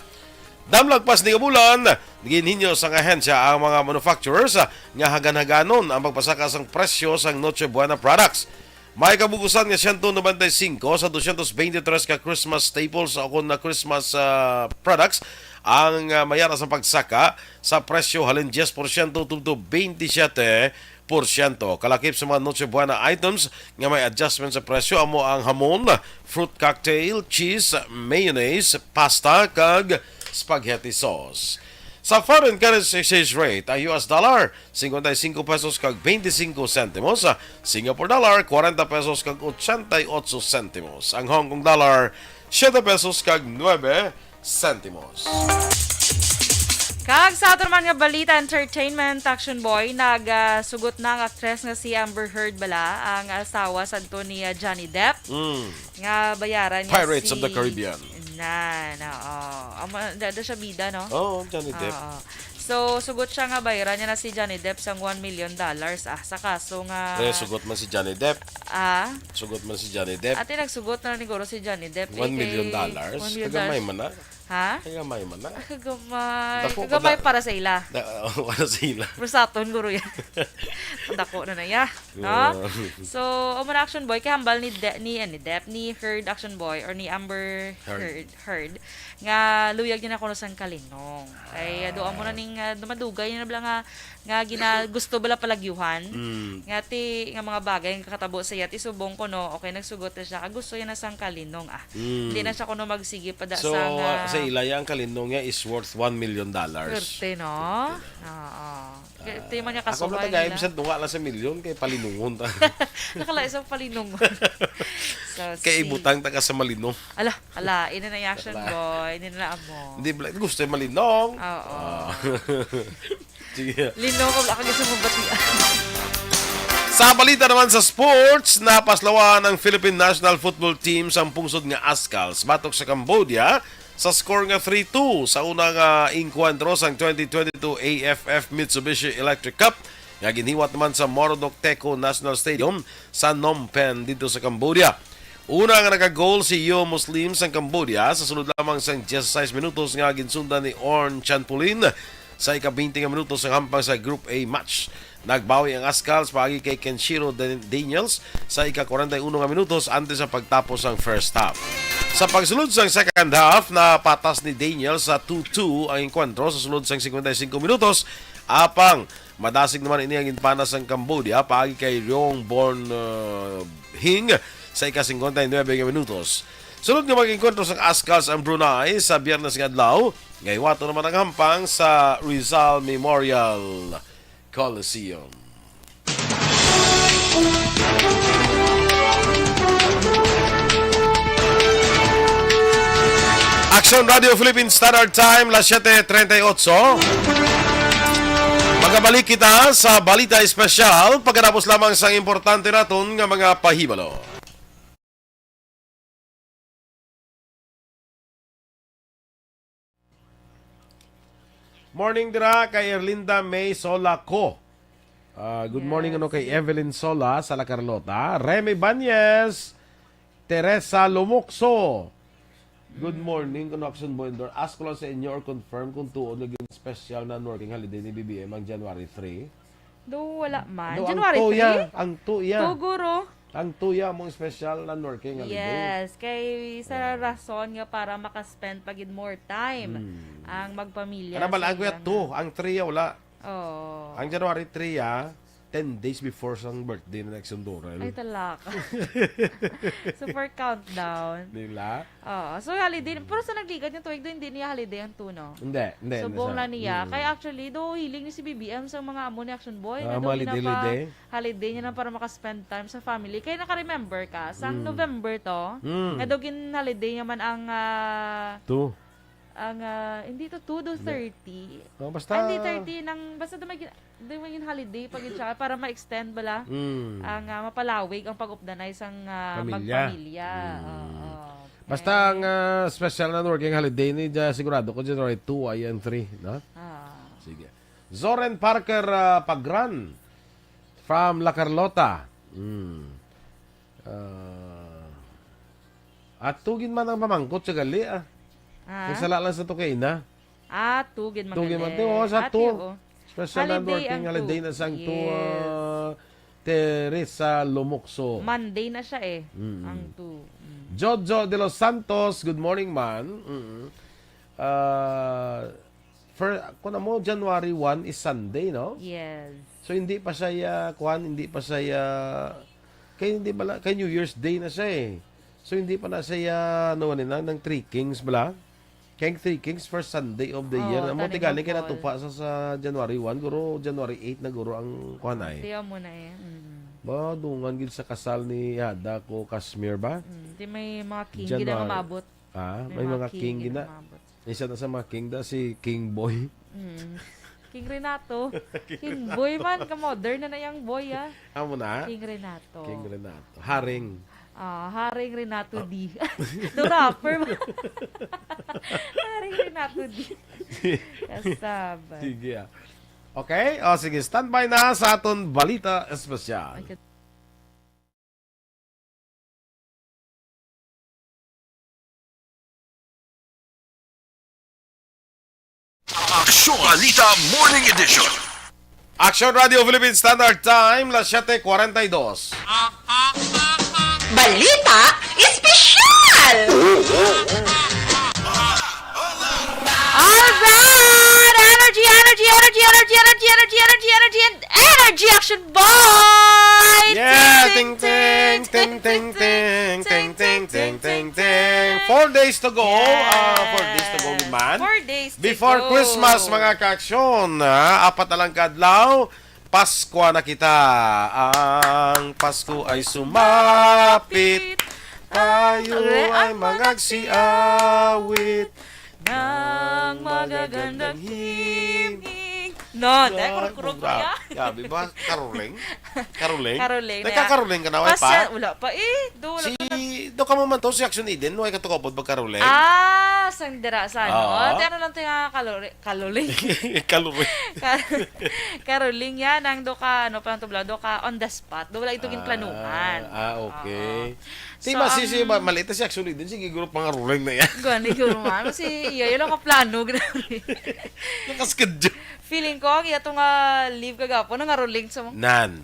Damlagpas ni bulan, ginhinyo sang ahensya ang mga manufacturers nga hagan-haganon ang pagpasaka sang presyo sang Noche Buena products. May kabugusan nga 195 sa 223 ka Christmas staples o kung na Christmas products ang mayara sa pagsaka sa presyo halin 10% to 27%. Kalakip sa mga Noche Buena items nga may adjustment sa presyo amo ang hamon, fruit cocktail, cheese, mayonnaise, pasta kag spaghetti sauce. Sa foreign currency exchange rate, ang US dollar 55 pesos kag 25 centimos, Singapore dollar 40 pesos kag 88 centimos, ang Hong Kong dollar 7 pesos kag 9 centimos. Kag sa ato naman nga balita entertainment action boy nagsugot na ang actress nga si Amber Heard bala ang asawa sadto ni Johnny Depp nga bayaran niya Pirates si of the Caribbean. Dada siya bida, no? Oh, Johnny Depp. So, sugot siya nga bayaran niya na si Johnny Depp sang $1 million sa kaso nga... Sugot man si Johnny Depp. Sugot man si Johnny Depp. Ate, nagsugot na siguro si Johnny Depp. $1 million. $1 million. Kagamay man na. Ha? Kagamay man na. Kagamay. Dako, Kagamay para sa ila. Wala sila. Prosaton, guro yan. Dako na ya. No? So, umana action boy, kay hambal ni Heard action boy, or ni Amber Heard, nga luyag niya na kuno sang kalinong. Ay, doon mo na ning dumadugay na bala nga gusto bala palagyuhan. Nga nga mga bagay nga kakatabo sa yat isubong ko no, okay nagsugot na siya. Gusto niya na sang kalinong Hindi na siya kuno magsige pada so, sa sa ilaya ang kalinong niya is worth $1 million. Swerte, no? Oo. Ito yung mga Ako kasuhay na tagay, nila. bisan tunga lang sa milyon, kay palinungon ta. Nakala isang palinong. So, Kay ibutang ta ka sa malinong. Ala, ina na yung action boy, ina na amo. Hindi, gusto yung malinong. Oo. Sige. Linong ko, baka gusto mo batian. Sa balita naman sa sports, napaslawan ng Philippine National Football Team sa pungsod nga Ascals batok sa Cambodia sa score nga 3-2 sa unang inkwentro sa 2022 AFF Mitsubishi Electric Cup nga ginhiwat naman sa Morodok Teco National Stadium sa Phnom Penh dito sa Cambodia. Una nga naka-goal si Yo Muslim sa Cambodia sa sunod lamang sa 16 minutos nga ginsundan ni Orn Chanpulin sa ika-20 minutos sa hampang sa Group A match. Nagbawi ang Ascals paagi kay Kenshiro Daniels sa ika-41 minutos antes sa pagtapos ng first half. Sa pagsulod sa second half, napatas ni Daniels sa 2-2 ang enkwentro sa sulod sa 55 minutos. Apang madasig naman ini ang inpanas ng Cambodia paagi kay Ryong Born Hing sa ika-59 minutos. Sunod nga mag-enkwentro sa Ascals ang Brunei sa Biyernes nga adlaw. Ngaywato naman ang hampang sa Rizal Memorial Coliseum. Action Radio Philippines Standard Time, las 7:38. Magabalik kita sa Balita Espesyal pagkatapos lamang sa importante naton nga mga pahibalo. Morning dira kay Erlinda May Solaco. Good morning kay Evelyn Sola sa La Carlota. Remy Banyes, Teresa Lumukso. Good morning, Connection Boiler. Ask ko lang sa inyo or confirm kung tuon naging special na working holiday ni BBM ang January 3. Wala man. No, January 3? Ang tuya. Tuguro. Ang tuya mong special na working holiday. Yes, kay sa rason nga para makaspend pagid more time ang magpamilya. Ano ba lang ko ang 3 wala. Oh. Ang January 3 10 days before sang birthday na next Honduras. Ay talak. Super countdown. Nila? Oo. So holiday, pero sa nagligat niya tuwig doon, hindi niya holiday ang tuno. Hindi. So buong lang niya. Kaya actually, do hiling ni si BBM sa mga amo ni Action Boy. Na holiday. Holiday niya na para makaspend time sa family. Kaya naka-remember ka, sa November to, nga do holiday naman ang... 2. Ang hindi to 2 do 30. Oh, basta Hindi 30 basta may Hindi mo yung holiday pag siya para ma-extend bala ang mapalawig ang pag-updanay sang Pamilya. magpamilya. Oo. Basta ang special na working holiday ni sigurado ko January 2 ay 3, no? Sige. Zoren Parker Pagran from La Carlota. At tugin man ang mamangkot sa gali Nagsala lang sa tukay na. Tugin man. Tugin man. Sa to. Special na Holiday working ang holiday two. na sang to Yes. Teresa Lumukso. Monday na siya ang 2. Jojo de los Santos, good morning man. Kung mo, January 1 is Sunday, no? Yes. So hindi pa siya hindi pa siya kay New Year's Day na siya eh. So hindi pa na siya ng Three Kings bala. Kay Three Kings first Sunday of the year. Amo tigali kay natupa sa January 1, guro January 8 na guro ang kuanay. Tiyo mo na Ba dungan gid sa kasal ni Hada ko Kashmir ba? Di may mga king January. gina mamabot. May mga king gina. Isa na sa mga king da si King Boy. King Renato. King Boy man, ka-modern na yung boy Amo na? King Renato. King Renato. Haring. Haring Renato D. The rapper mo. Haring Renato D. Kasaba. Sige Okay? Sige. Standby na sa aton balita espesyal. Aksyon Balita Morning Edition. Action Radio Philippines Standard Time, las 7:42. Balita Espesyal! Alright! Energy Action Boy! Yeah! Ting ting ting ting ting ting ting ting ting ting. 4 days to go. 4 days to go man. 4 days to Before go. Christmas mga ka-aksyon, apat na lang kadlaw, Pasko na kita. Ang Pasko ay sumapit. Tayo ay magagsiawit ng magagandang himig. No, kurok ya. Gabi ba? Karoling? Karoling? Karoling. Nagkakaroling ka na, way pa? Wala pa Si, do ka mo man to, si Action Eden, no ay katukopod ba karoling? Sang dira sa Oo. Ano lang ito nga karoling. Karoling. Karoling yan. Ang do ka, pa lang tubla, do ka on the spot. Do wala itong planuhan. Okay. Di So, ba, maliit na si Action Eden, sige, guro pang karoling na yan. Gani ko man. Kasi yun lang ka plano. Nakaskadyo. Feeling ko, kaya ito nga leave kagapo, nangaroling sa mga Nan.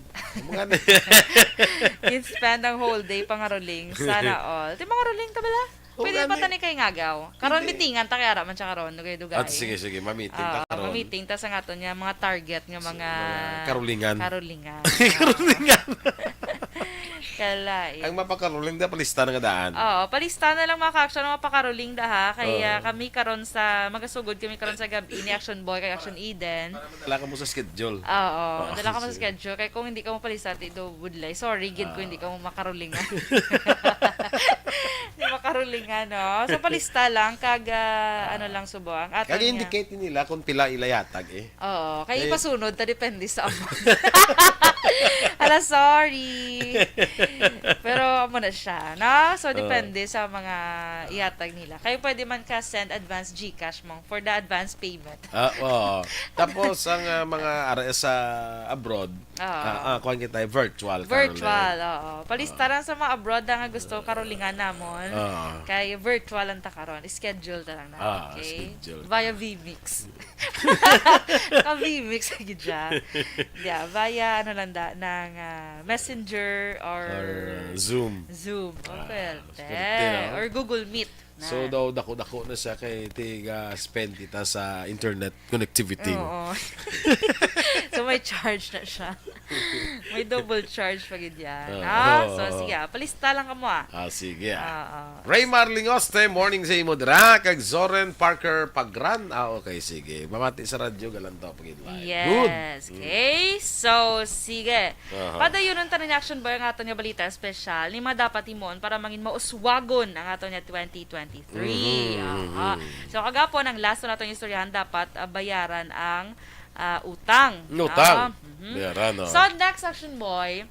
in-spend ang whole day pangaroling. Sana all. Di mga roling ta bala? Pwede ba tani kay ngagaw? Karon meetingan ta kaya man siya karon dugay dugay. At sige, mamiting ta karon. Mamiting ta sa ngato niya mga target nga mga karolingan. Karolingan. Karolingan. Kalay. Ang mapakaroling da palista na nga daan. Palista na lang mga ka-action ng mapakaroling da ha. Kaya kami karon sa magasugod kami karon sa gabi ni Action Boy kay Action Eden. Dala ka mo sa schedule. Dala ka mo sa schedule. Kaya kung hindi ka mo palista, ito budlay. Sorry, gid ko hindi ka mo makarolingan. Hindi makarolingan, no? So, palista lang, ano lang subuang. Kaya indicate nila kung pila ilayatag Oo, kaya ipasunod, ta depende sa amount. Ala, sorry. Pero, amo na siya, no? So, depende sa mga iatag nila. Kayo pwede man ka send advance GCash mo for the advance payment. Tapos, ang mga RS sa abroad, kuhan kita virtual. Virtual, oo. Palista lang sa mga abroad na nga gusto karolingan namon. Kaya virtual lang ta karon. Schedule ta lang na. Okay? Schedule. Via VMix. Ka-VMix lagi dyan. Yeah, via ano lang da, ng Messenger or Zoom. Zoom. Pwede. no? Or Google Meet. So daw dako-dako na siya kay tiga spend kita sa internet connectivity. Oo. So may charge na siya. May double charge pag yan. So sige, palista lang ka mo Sige. Ray Marlingoste, morning sa imo dira kag Zoren Parker Pagran. Okay, sige. Mamati sa radyo galanto pag live. Yes. Okay. So, sige. Padayon ang tanan ni Action Boy ang ato niya balita special. Ni dapat imon para mangin mauswagon ang ato niya 2023. So, kagapon ang last na ato yung istoryahan dapat bayaran ang utang. Utang. Mhm. Dira, no? So, next action boy,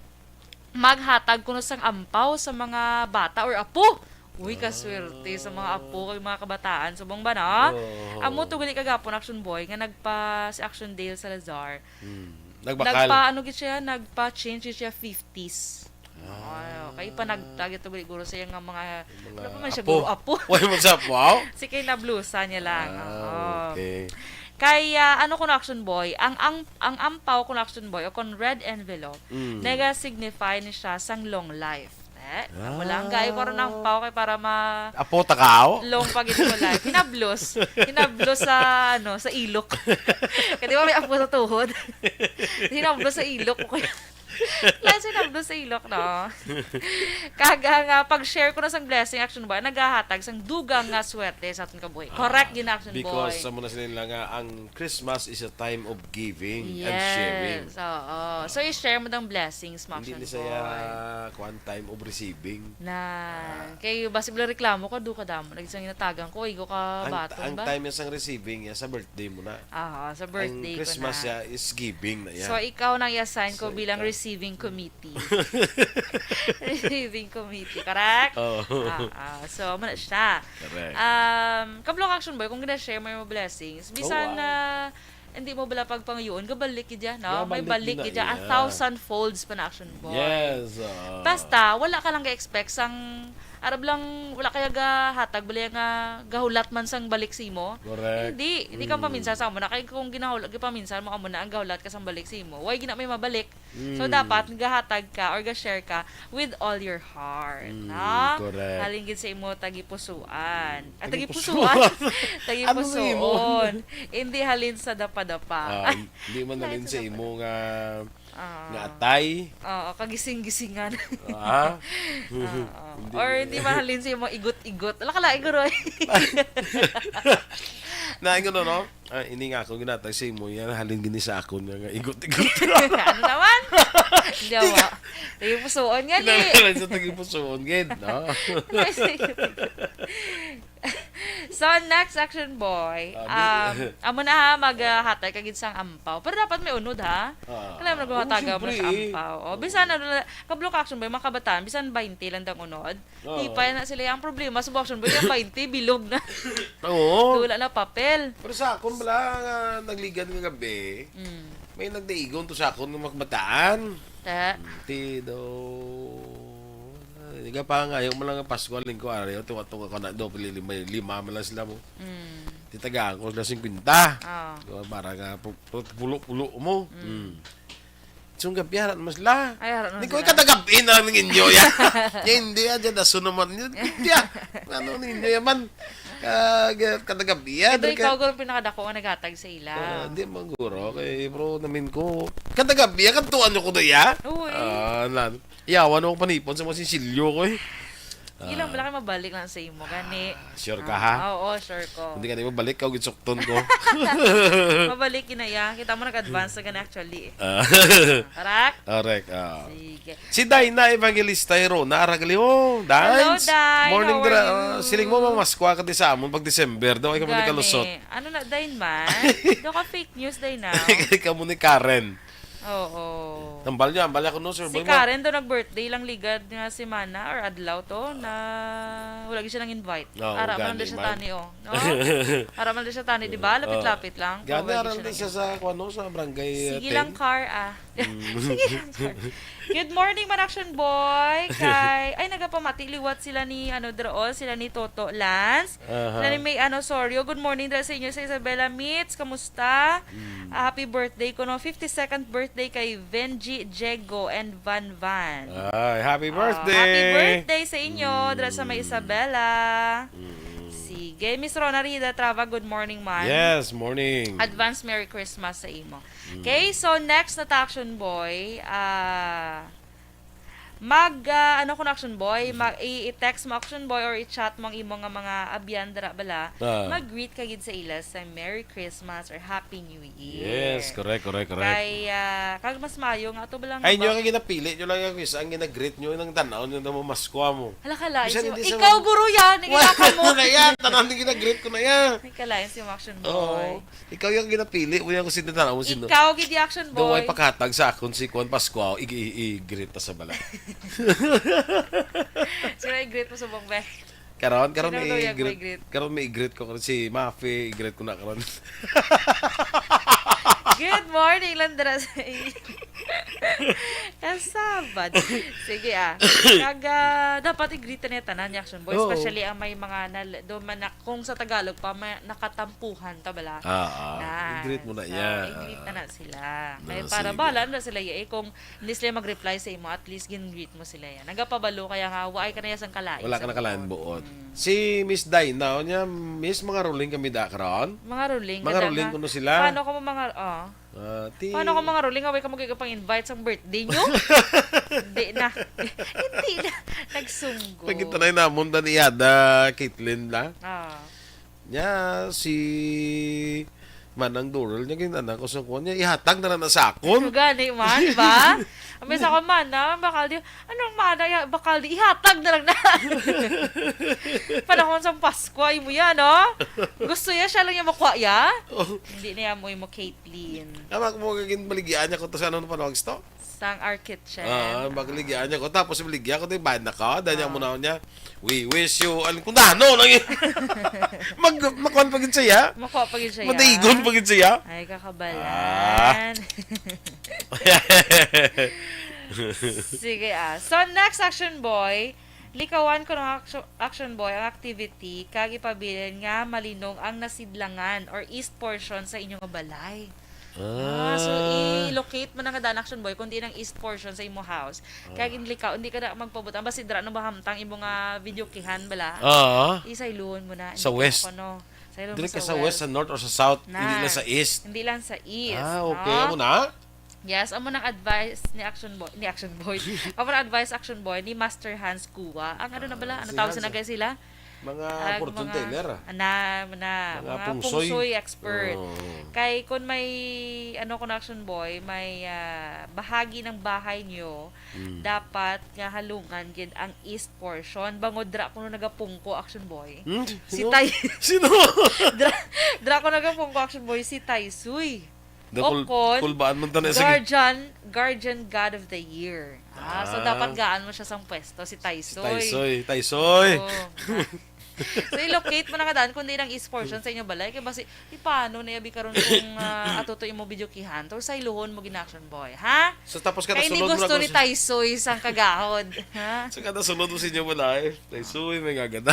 maghatag kuno sang ampaw sa mga bata or apo. Uy, kaswerte sa mga apo kay mga kabataan. Subong ba na? Amo to gali kagapon action boy nga nagpa si Action Dale Salazar. Nagbakal. Nagpa-change siya 50s. Kay pa nagtagit to guro siya nga mga ano pa man siya apo. guro apo. Why, what's up? Wow. Si kay na blusa niya lang. Okay. Kaya ano kun action boy, ang ampaw kun action boy o kun red envelope, nega signify ni siya sang long life. Wala ang gayo ko rin ang pao kay para Apo takao? long pag ito life. Hinablos sa sa ilok. Kasi di ba may apo sa tuhod? Hinablos sa ilok ko kaya. Lalo sinablos sa ilok, no? Kaga nga, pag-share ko na sang blessing action boy, naghahatag sang dugang nga swerte sa ating kaboy. Correct yun action boy. Because sa muna sila nila nga, ang Christmas is a time of giving and sharing. So, i-share mo ng blessings, mga Hindi action ni boy. saya one time of receiving. Kay basibla reklamo ka, do ka damo. Nagisang inatagang ko, igo ka baton Ang ba? time yung receiving sa birthday mo na. Sa birthday Ang Christmas ko na. is giving na yan. So, ikaw nang i-assign ko So, bilang ikaw. receiving committee. Receiving committee, correct? Oh. So, muna siya. Correct. Kablong action boy, kung gina-share mo yung blessings, bisan na hindi mo bala pagpangayon, gabalik idya, no? May balik Gabalik idya, din 1,000 folds pa na action boy. Yes. Basta, wala ka lang ka-expect sang Arab lang, wala kaya hatag, bali nga gahulat man sang balik simo. Correct. Hindi ka paminsan sa mo na. Kaya kung ginahulat, paminsan mo amo na ang gahulat ka sang balik simo. Why gina may mabalik? So, dapat gahatag ka or ga-share ka with all your heart. Na? correct. Halingin sa imo, tagipusuan. Tagipusuan? Tagipusuon. Hindi halin sa dapa-dapa. Hindi man nalin sa imo nga Ah. atay. Kagising-gisingan. Hindi Or hindi mahalin sa imo igot-igot. Wala ka lang, Igoroy. Na ikaw no? Ini nga ako ginatay sa imo yan halin gini sa ako nga igot-igot. Ano naman? Hindi ako. Tagipusuon nga ni. Kinakalan sa tagipusoon gid, no? So, next action boy. Amo na ha, maghatay kagid sang ampaw. Pero dapat may unod ha. Kailangan naghataga mo sa syempre. ampaw. Bisan kablok action boy, mga kabataan, bisan 20 lang dang unod. Hipay na sila. Ang problema sa action boy, yung 20, bilog na. Oo. Wala na papel. Pero sa akon bala nga nagligan nga gabi. May nagdaigon to sa akon ng magbataan. Ti do. Iga pa nga yung mga Pasko lingko araw tuwa-tuwa ko na do lima man lang sila mo. Titagaan ko na 50. Para nga pulo-pulo mo. So gabi harat mas la. Ay, harat na Ni ko sila. katagabi na ng inyo ya. Hindi aja da suno man. Hindi. Ano ninyo yaman. Katagabi ya. Ito ikaw gano'ng pinakadako nga naghatag sa ila. Hindi maguro kay bro namin ko. Katagabi ya kantuan nyo ko do ya. Uy. Iyawan ako panipon sa mga sisilyo ko eh. Ilang bala kayo mabalik lang sa imo. Gani. Sure ka ha? Oo, sure ko. Hindi ka na mabalik ka, gitsukton ko. Mabalik kinaya. Kita mo nag-advance na gani actually. Correct? Correct. Sige. Si Dayna Evangelista Hero, naaragali mo. Hello, Dance. Day. Morning How are dra. you? Siling mo mamaskwa ka di sa amon pag December. Daw ay ka mo ni kalusot. Ano na, Dain man? Daw ka fake news, Dain now. Ikaw mo ni Karen. Oo. Ambal ako no, sir. Si Karen daw nag-birthday lang ligad nga si Mana or adlaw to na wala gyud siya nang invite. Oo, Ara man gani siya man. tani no? Ara man siya tani, di ba? Lapit-lapit lang. Gana Wala rin gyud siya sa kuano sa barangay. Sige lang, Car, Sige lang, Car. Good morning, man action boy. Kay, ay, nagapamati, liwat sila ni, Draol, sila ni Toto Lance. Sila ni May, Sorio. Good morning dahil sa inyo sa Isabella Meets. Kamusta? Happy birthday ko, no? 52nd birthday kay Venji, Jego, and Van Van. Ay, happy birthday. Happy birthday sa inyo, dahil sa May Isabella. Sige. Miss Rona Rida Trava, good morning, man. Yes, morning. Advance Merry Christmas sa imo. Okay, so next na action boy, ano ko na action boy, i-text mo action boy or i-chat mo ang imo nga mga abyan dara bala, mag-greet ka gid sa ila sa Merry Christmas or Happy New Year. Yes, correct. Kay kag mas mayo nga ato bala nga. Ay, nyo ang ginapili, nyo lang yung isa, ang ginag-greet nyo ng tanaw, nyo na mamaskuha mo. Hala kalain Bisan si hindi sa ikaw mga- guro yan, ikaka mo. na yan, tanaw na ginag-greet ko na yan. Ay kalain si action Oo. boy. Ikaw yung ginapili, uyan ko sinatanaw mo sino. Ikaw gid action Doon ay boy. paghatag sa akon si Juan Pascual, i-greet ta sa bala. Sino i-greet mo sa bongbe? Karon Sino daw may yung may greet? i-greet. Karon may i-greet ko karon si Mafi, i-greet ko na karon. Good morning, Landra. Kasabad. Sige dapat i-greet na tanan ni action boy, Oo. especially ang may mga kung sa Tagalog pa may nakatampuhan ta bala. I-greet mo na So, yan. i-greet na sila. Kaya No, para sige. bahala na sila kung hindi sila mag-reply sa imo, at least gin-greet mo sila yan. Nagapabalo kaya nga waay ka na yasang kalain. Wala ka na kalaan buot. Si Miss Dina, niya, Miss mga ruling kami da karon. Mga ruling. Mga ganda ruling nga. kuno sila. Paano ko mga Ti Paano ko mga ruling away ka magkakapang-invite sa birthday nyo? Hindi na. Hindi na. Nagsunggo. Pagkita na namon da ni Ada Caitlyn la. Nya si Manang Doral niya ginanan ko sa kuwan niya ihatag na sa akon. Gani man, ba? Ambes ako mana, bakal di, anong mana, bakal di, ihatag na lang na. Panahon sa Pasko, ay mo yan, no? Gusto niya, siya lang yung makwa, ya? Hindi niya mo yung Caitlyn. Amak mo gagin baligyan niya ko to sa ano panawag sto? Sang our kitchen. Baligyan niya ko tapos baligyan ko din bayan na ka. Dahil niya muna niya. We wish you alin kung ano lang yun. Makuan pagin siya. Makwa pa yun siya, ya? Madaigon pagin siya. Ay, kakabalan. Sige, So, next action boy, likawan ko ng action boy ang activity kag ipabilin nga malinong ang nasidlangan or east portion sa inyong balay. So i-locate mo na nga daan action boy kundi ng east portion sa imo house. Kaya likaw, hindi ka na magpabutan basta dra no bahamtang imo nga video kihan bala. Isaylon mo na. Sa west. Saylon Dili mo ka sa west, sa north, or sa south, hindi na sa east. Hindi lang sa east. Okay. no? Amo na? Yes, amo nang advice ni Action Boy. Amo nang advice Action Boy ni Master Hans Kuwa. Ang ano na bala? Ano si tawag Hans, sila sila? Mga fortune teller. Mga pungsoy expert. Kay kung may Action Boy, may bahagi ng bahay nyo, dapat nga halungan gid ang east portion. Bangod dra kuno nagapungko Action Boy. Si Tay Sino? dra ko nagapungko Action Boy si Taysuy. Kulbaan mo tanay. Sige. Guardian God of the Year. So dapat gaan mo siya sa pwesto, si Taysoy. Taysoy. So i-locate mo na nga daan kundi ng east portion sa inyo balay kay basi paano na yabi karon kung atuto imo video kihan to sa iluhon mo gin-action boy, ha? So tapos ka Kay hindi nasunod mo gusto na ni Taysoy sang kagahod, ha? So kada sunod mo sa inyo wala Taysoy, may gaganda.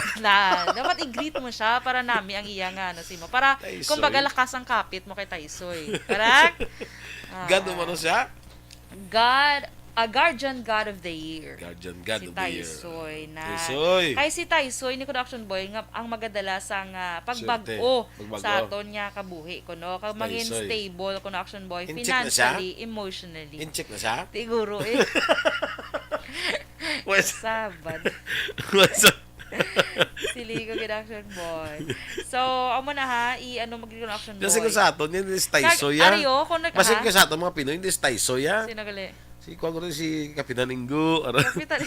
Dapat i-greet mo siya para nami ang iya nga simo. Para Taysoy. kumbaga lakas ang kapit mo kay Taysoy. Correct? God umano siya? Guardian God of the Year. Guardian God Si of the Year. Taysoy na. Taysoy. Kay si Taysoy ni Action Boy nga ang magadala sang pagbago Pagbago. sa aton niya kabuhi kuno kag maging Taysoy. stable kuno Action Boy In-check na siya? financially, emotionally. In-check na siya? Siguro What's Sabad. Sili ko Action Boy. So, amo na ha, magiging Action Boy. Kasi ko sa aton, yun is Taysoy ya. Ariyo, kung Masin ko sa aton mga Pinoy, hindi is Taysoy ya. Sino gali? Si Kuwan ko rin si Kapitan Ingo. Kapitan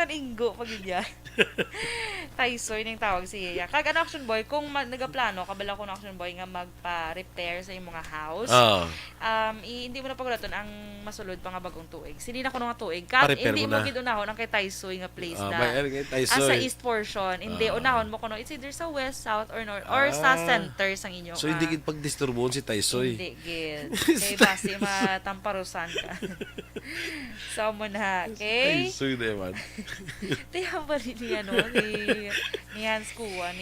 Ingo, pagigya. Taysoy ning tawag si Iya. Kag Action Boy, kung nagaplano, kabala ko ng Action Boy nga magpa-repair sa imong mga house, hindi mo na pagulaton ang masulod pa nga bagong tuig. Sini na ko nga tuig. Pa-repair Hindi mo mo na. gid unahon ang kay Taysoy nga place na. Kay Taysoy. Sa east portion. Hindi, unahon mo kuno. It's either sa west, south, or north, or sa center sang inyo. So hindi gid pagdisturboon si Taysoy. Hindi gid. Kay basi matamparusan ka. So mo na, okay? Taysoy naman. Tiyan ba rin ni Hans Kuwa ang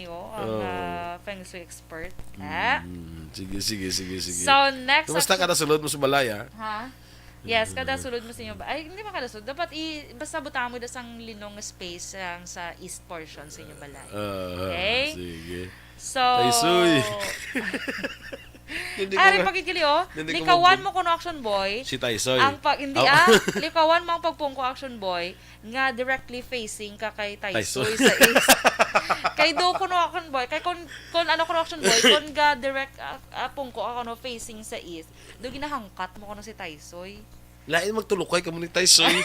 Feng Shui expert. Sige. So, next... Kumusta ka na sulod mo sa balaya? Ha? Yes, kada sulod mo sa inyo ba? Ay, hindi man kada sulod. Dapat basta butang mo sang linong space sa east portion sa inyo balay. Okay? Sige. So... Taysoy. Hindi ko Ari nga- pagkikili oh. hindi ko Likawan mabun- mo kuno action boy. Si Taysoy. Ang pag hindi Oh. likawan mo ang pagpungko action boy nga directly facing ka kay Taysoy Taysoy. sa is. Kay do kuno action boy, kay kon ano kuno action boy, kon ga direct pungko ako no facing sa is. Do ginahangkat mo kuno si Taysoy. Lain magtulukay ka mo ni Taysoy.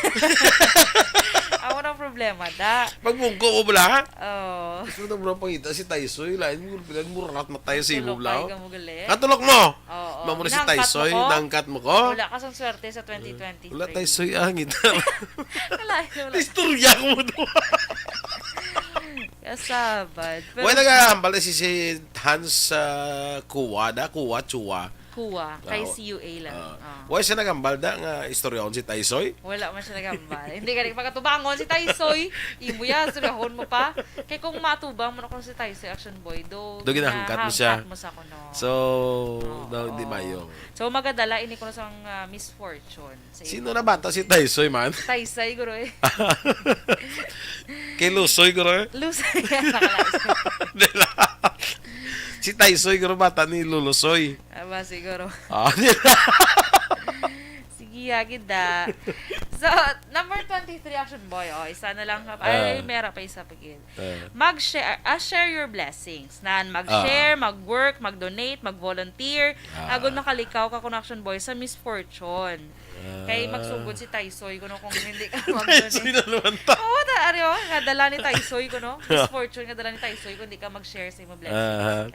Ako na problema da. Pagbungko mo bala. Oh. Gusto na bro pangita si Taysoy. Lain mo bilang murat na tayo sa imo Tulokay bla. ka mo gali. Katulok mo. Oo. Mamo na si Nangkat mo Taysoy, ko? nangkat mo ko. Wala ka sang swerte sa 2023. Wala Taysoy ang ita. Wala. Istorya ko mo do. Kasabad. Pero Wala nagahambal na si Hans Chua. kuha. Kay Oo. CUA lang. Wala siya nagambal da nga istoryaon si Taysoy. Wala man siya nagambal. Hindi ka rin magkatubangon si Taysoy. Imo yan, surahon mo pa. Kaya kung matubang mo na kung si Taysoy, action boy, do ginahangkat mo siya. mo sa kuno. So, no, hindi mayong. So, magadala, ini ko na sang misfortune. Sa Sino na bata si Taysoy man? Taysoy, guro eh. Kay Lusoy guro. Lusay yan, nakalas. Nila. Si Taysoy guro bata ni Lulusoy. Aba, siguro. Ah, nila. Sige, agida. So, number 23, action boy. O, isa na lang. Ay, mera pa isa pagin. Mag-share, share your blessings. Nan, mag-share, mag-work, mag-donate, mag-volunteer. Agod makalikaw ka kung action boy sa misfortune. Kay magsugod si Taysoy kuno kung hindi ka Taysoy mag-donate. na naman ta. Oo, ari oh, nga dala ni Taysoy kuno. Misfortune nga dala ni Taysoy kung hindi ka mag-share sa imo blessings.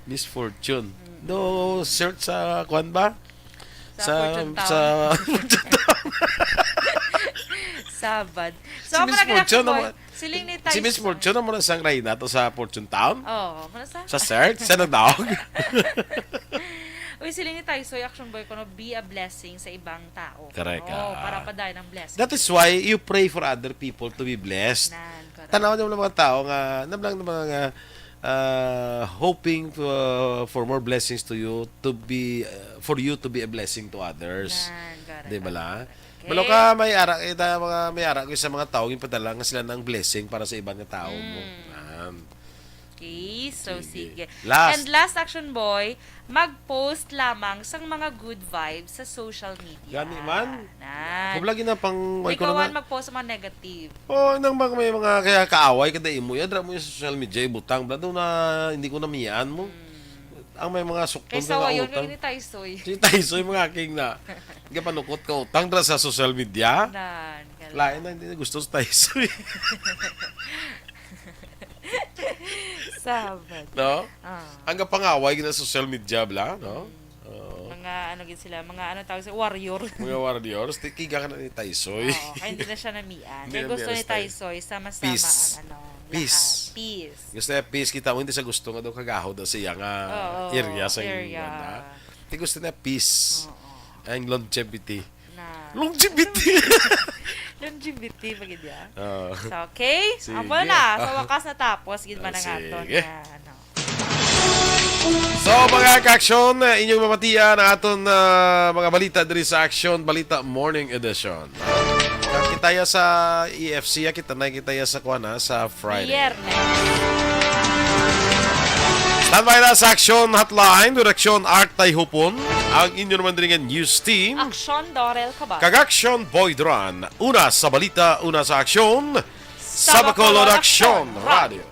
Misfortune. No, search sa kwan ba? Sa Fortune Town. Sa Fortune Town. Sabad. Si So, ako Miss na kaya Fortune boy. naman. Siling ni Taysoy. Si Miss Fortune naman ang sang na to sa Fortune Town. Oo, manasa. Sa search, sa nagdawag. Uy, siling ni Taysoy, action boy ko, no, be a blessing sa ibang tao. Correct, Oo, para padayon ng blessing. That is why you pray for other people to be blessed. Nan, correct. Tanaw niyo ng mga tao nga nablang ng mga hoping for more blessings to you to be for you to be a blessing to others. Nan, correct. Di ba la? Okay. Malo ka may ara mga may ara ko sa mga tao yung padala nga sila ng blessing para sa ibang tao mo. Okay, so sige. Last. And last action boy, mag-post lamang sang mga good vibes sa social media. Gani man. Nan. Kung lagi na pang may ko Ikaw na. mag-post sa mga negative. Oh, nang mga may mga kaya kaaway kada imo ya dra mo yung social media ibutang bla do na hindi ko na miyaan mo. Ang may mga sukton Kaysa ka wayon utang. kayo ni Taysoy. Si Taysoy mga king na. Hindi ka panukot ka utang dra sa social media. Nan. Lain na hindi na gusto sa Taysoy. Sabad. No? Ah. Ang pangaway gina sa social media bla, no? Mga ano gid sila, mga ano tawag sa warrior. Mga warriors, tikiga ka na ni Taysoy. Oo, kaya hindi na siya namian. Hindi Kaya na gusto miyan ni sa tayo. Taysoy, sama-sama Peace. ang ano, Peace. lahat. Peace. Gusto niya peace kita mo hindi sa gusto nga daw kagaho daw siya nga Oo, area sa area. area. Ti gusto niya peace. Ang longevity. Na Longevity. longevity pagid ya. Oo. So, okay? Sige. Amo na, sa wakas natapos gid man ang Sige. aton na ano. So mga ka-action, inyong mamatian ang aton mga balita diri sa Action Balita Morning Edition. Kitaya sa EFC, kita na kitaya sa kuana sa Friday. Viernes. Standby na sa Action Hotline, Direksyon Art Tayhupon, ang inyo naman din news team. Action Dorel Cabal. Kag-Action Boyd Run, una sa balita, una sa aksyon, sa Bacolod Action Radio.